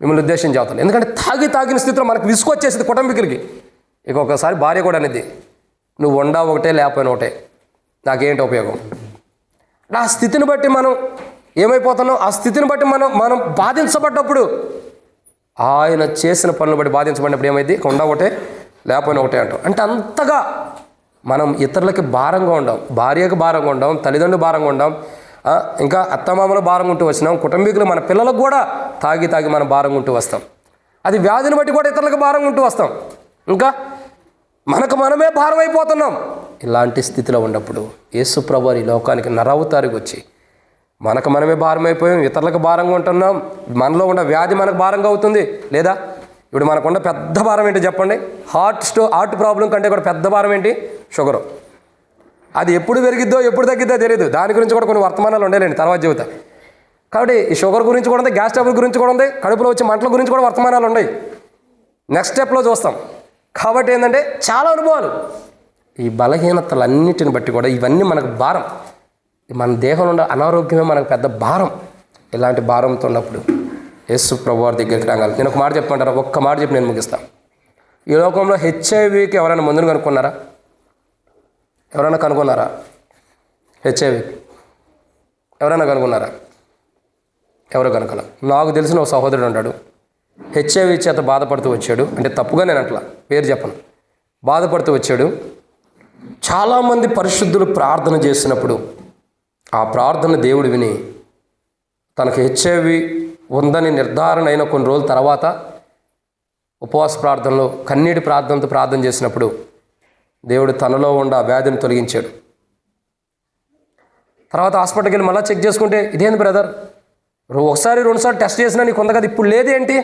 మిమ్మల్ని ఉద్దేశం చేస్తాను. ఎందుకంటే తాగిన స్థితిలో మనకు విసుకొచ్చేసింది కుటుంబీకులకి. ఇక ఒకసారి భార్య కూడా అనేది, నువ్వు వండా ఒకటే లేకపోయినా ఒకటే, నాకేంటి ఉపయోగం? ఆ స్థితిని బట్టి మనం ఏమైపోతున్నాం, ఆ స్థితిని బట్టి మనం బాధించబడ్డప్పుడు, ఆయన చేసిన పనులు బట్టి బాధించబడినప్పుడు ఏమైంది? వండా ఒకటే లేకపోయినా ఒకటే అంటాం. అంటే అంతగా మనం ఇతరులకి భారంగా ఉండాం, భార్యకు భారంగా ఉండాం, తల్లిదండ్రులు భారంగా ఉండాం, ఇంకా అత్తమామలు భారంగా ఉంటూ వచ్చినాం, కుటుంబీకులు మన పిల్లలకు కూడా తాగి మనం భారంగా ఉంటూ వస్తాం. అది వ్యాధిని బట్టి కూడా ఇతరులకు భారంగా ఉంటూ వస్తాం, ఇంకా మనకు మనమే భారం అయిపోతున్నాం. ఇలాంటి స్థితిలో ఉన్నప్పుడు యేసు ప్రభువు ఈ లోకానికి నరవతారికి వచ్చి మనకు మనమే భారం అయిపోయాం, ఇతరులకు భారంగా ఉంటున్నాం, మనలో ఉన్న వ్యాధి మనకు భారంగా అవుతుంది. లేదా ఇప్పుడు మనకున్న పెద్ద భారం ఏంటి చెప్పండి? హార్ట్ ప్రాబ్లం కంటే కూడా పెద్ద భారం ఏంటి? షుగరు. అది ఎప్పుడు పెరిగిద్దో ఎప్పుడు తగ్గిద్దో తెలియదు. దాని గురించి కూడా కొన్ని వర్తమానాలు ఉండేలేండి, తర్వాత చెబుతా. కాబట్టి ఈ షుగర్ గురించి కూడా ఉంది, గ్యాస్ ట్రబుల్ గురించి కూడా ఉంది, కడుపులో వచ్చే మంటల గురించి కూడా వర్తమానాలు ఉన్నాయి, నెక్స్ట్ స్టెప్లో చూస్తాం. కాబట్టి ఏంటంటే చాలా అనుభవాలు, ఈ బలహీనతలన్నిటిని బట్టి కూడా ఇవన్నీ మనకు భారం. మన దేహంలో ఉన్న అనారోగ్యమే మనకు పెద్ద భారం. ఇలాంటి భారంతో ఉన్నప్పుడు యేసు ప్రభువు వారి దగ్గరికి రాగాలి. నేను ఒక మాట చెప్పమంటారా? ఒక్క మాట చెప్పి నేను ముగిస్తాను. ఈ లోకంలో హెచ్ఐవికి ఎవరైనా మందును కనుక్కున్నారా? ఎవరైనా కనుక్కున్నారా? హెచ్ఐవి ఎవరైనా కనుక్కున్నారా? ఎవరో కనుక్కల. నాకు తెలిసిన ఒక సహోదరుడు ఉంటాడు, హెచ్ఐవి చేత బాధపడుతూ వచ్చాడు. అంటే తప్పుగా నేను అట్లా పేరు చెప్పను, బాధపడుతూ వచ్చాడు. చాలామంది పరిశుద్ధులు ప్రార్థన చేసినప్పుడు ఆ ప్రార్థన దేవుడు విని తనకు హెచ్ఐవి ఉందని నిర్ధారణ అయిన కొన్ని రోజుల తర్వాత ఉపవాస ప్రార్థనలో కన్నీటి ప్రార్థనతో ప్రార్థన చేసినప్పుడు దేవుడు తనలో ఉన్న ఆ వ్యాధిని తొలగించాడు. తర్వాత హాస్పిటల్కి వెళ్ళి మళ్ళీ చెక్ చేసుకుంటే, ఇదేంది బ్రదర్, ఒకసారి రెండుసార్లు టెస్ట్ చేసినా నీకు ఉంది కదా, ఇప్పుడు లేదేంటి?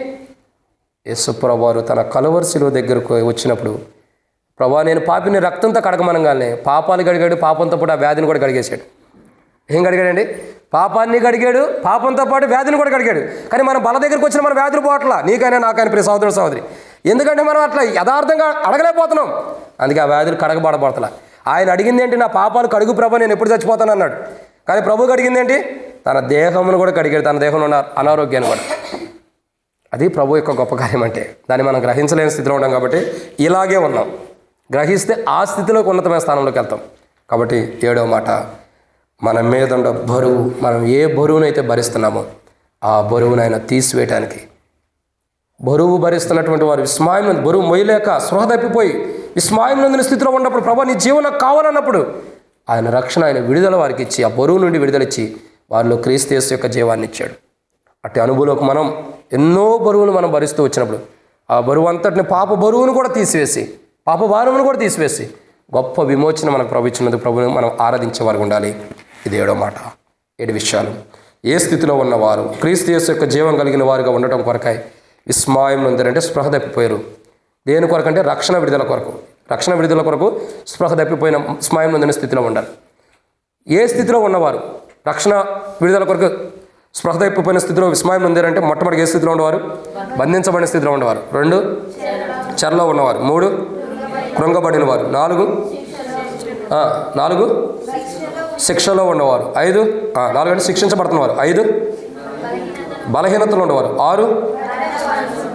యేసు ప్రభువారు తన కలువరి శిలువ దగ్గరకు వచ్చినప్పుడు, ప్రభా నేను పాపిని రక్తంతో కడగమనగానే పాపాలు కడిగాడు, పాపంతో పాటు ఆ వ్యాధిని కూడా కడిగేశాడు. ఏం కడిగాడండి? పాపాన్ని కడిగాడు, పాపంతో పాటు వ్యాధిని కూడా కడిగాడు. కానీ మనం బల దగ్గరికి వచ్చిన మన వ్యాధులు పోవట్లా, నీకైనా నాకైనా ప్రియ సహోదరుడు సహోదరి. ఎందుకంటే మనం అట్లా యథార్థంగా అడగలేకపోతున్నాం, అందుకే ఆ వ్యాధులు కడగబడబడతలా. ఆయన అడిగింది ఏంటి? నా పాపాలు కడుగు ప్రభు, నేను ఎప్పుడు చచ్చిపోతాను అన్నాడు. కానీ ప్రభువుకి అడిగింది ఏంటి? తన దేహమును కూడా కడిగాడు, తన దేహంలో ఉన్న అనారోగ్యాన్ని కూడా. అది ప్రభు యొక్క గొప్ప కార్యం. అంటే దాన్ని మనం గ్రహించలేని స్థితిలో ఉన్నాం కాబట్టి ఇలాగే ఉన్నాం. గ్రహిస్తే ఆ స్థితిలోకి ఉన్నతమైన స్థానంలోకి వెళ్తాం. కాబట్టి 7వ మాట, మన మీద ఉన్న బరువు, మనం ఏ బరువునైతే భరిస్తున్నామో ఆ బరువునైనా తీసివేయటానికి, బరువు భరిస్తున్నటువంటి వారు విస్మయం, బరువు మొయ్యలేక స్పృహ తప్పిపోయి విస్మయం నందిన స్థితిలో ఉన్నప్పుడు, ప్రభా నీ జీవనం నాకు కావాలన్నప్పుడు ఆయన రక్షణ, ఆయన విడుదల వారికి ఇచ్చి, ఆ బరువు నుండి విడుదలిచ్చి వారిలో క్రీస్తు యేసు యొక్క జీవాన్ని ఇచ్చాడు. అట్టి అనుభవంలోకి మనం ఎన్నో బరువులు మనం భరిస్తూ వచ్చినప్పుడు ఆ బరువు అంతటిని, పాప బరువును కూడా తీసివేసి, పాప భారమును కూడా తీసివేసి గొప్ప విమోచన మనకు ప్రభు ఇచ్చినందుకు ప్రభువుని మనం ఆరాధించే వారికి ఉండాలి. ఇది 7వ మాట. 7 విషయాలు. ఏ స్థితిలో ఉన్నవారు క్రీస్తు యేసు యొక్క జీవం కలిగిన వారుగా ఉండటం కొరకై విస్మయం నొందారంటే స్పృహ తప్పిపోయారు. దేని కొరకంటే రక్షణ విడుదల కొరకు. రక్షణ విడుదల కొరకు స్పృహ తప్పిపోయిన విస్మయం నొందిన స్థితిలో ఉండాలి. ఏ స్థితిలో ఉన్నవారు రక్షణ విడుదల కొరకు స్పృహ తప్పిపోయిన స్థితిలో విస్మయం నొందారంటే, మొట్టమొదటి ఏ స్థితిలో ఉండేవారు? బంధించబడిన స్థితిలో ఉండేవారు. 2 చెరలో ఉన్నవారు. 3 కృంగబడిన వారు. 4 శిక్షలో ఉన్నవారు. 5 4 అంటే శిక్షించబడుతున్నవారు. 5 బలహీనతలు ఉన్నవారు. 6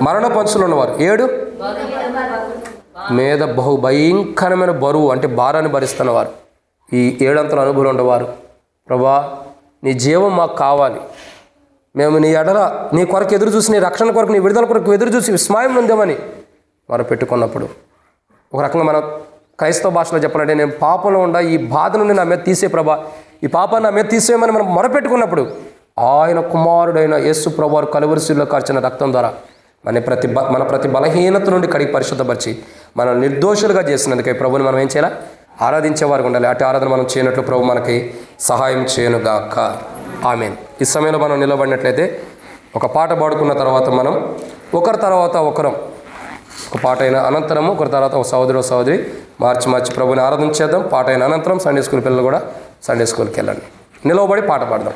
మరణ పంచులు ఉన్నవారు. 7 మీద భయంకరమైన బరువు అంటే భారాన్ని భరిస్తున్నవారు. ఈ 7 అంతల అనుభవం ఉండేవారు. ప్రభా నీ జీవం మాకు కావాలి, మేము నీ ఎడల నీ కొరకు ఎదురు చూసి, నీ రక్షణ కొరకు, నీ విడుదల కొరకు ఎదురు చూసి విస్మయం ఉందామని వారు పెట్టుకున్నప్పుడు, ఒక రకంగా మనం క్రైస్తవ భాషలో చెప్పాలంటే, నేను పాపంలో ఉండ ఈ బాధ నుండి నా మీద తీసే ప్రభా, ఈ పాపాన్ని నా మీద తీసేయమని మనం మొరపెట్టుకున్నప్పుడు ఆయన కుమారుడైన యేసు ప్రభువారు కలువరి శిలువలో కార్చిన రక్తం ద్వారా మన ప్రతి బలహీనత నుండి కడిగి పరిశుద్ధపరిచి మనం నిర్దోషులుగా చేసినందుకే ప్రభుని మనం ఏం చేయాలి? ఆరాధించేవారు ఉండాలి. అటు ఆరాధన మనం చేయనట్లు ప్రభు మనకి సహాయం చేయనుగాక. ఆమేన్. ఈ సమయంలో మనం నిలబడినట్లయితే ఒక పాట పాడుకున్న తర్వాత మనం ఒకరి తర్వాత ఒకరం ఒక పాట అయిన అనంతరము ఒక తర్వాత ఒక సహోదరి మార్చి ప్రభుని ఆరాధన చేద్దాం. పాట అయిన అనంతరం సండే స్కూల్ పిల్లలు కూడా సండే స్కూల్కి వెళ్ళండి. నిలవబడి పాట పాడదాం.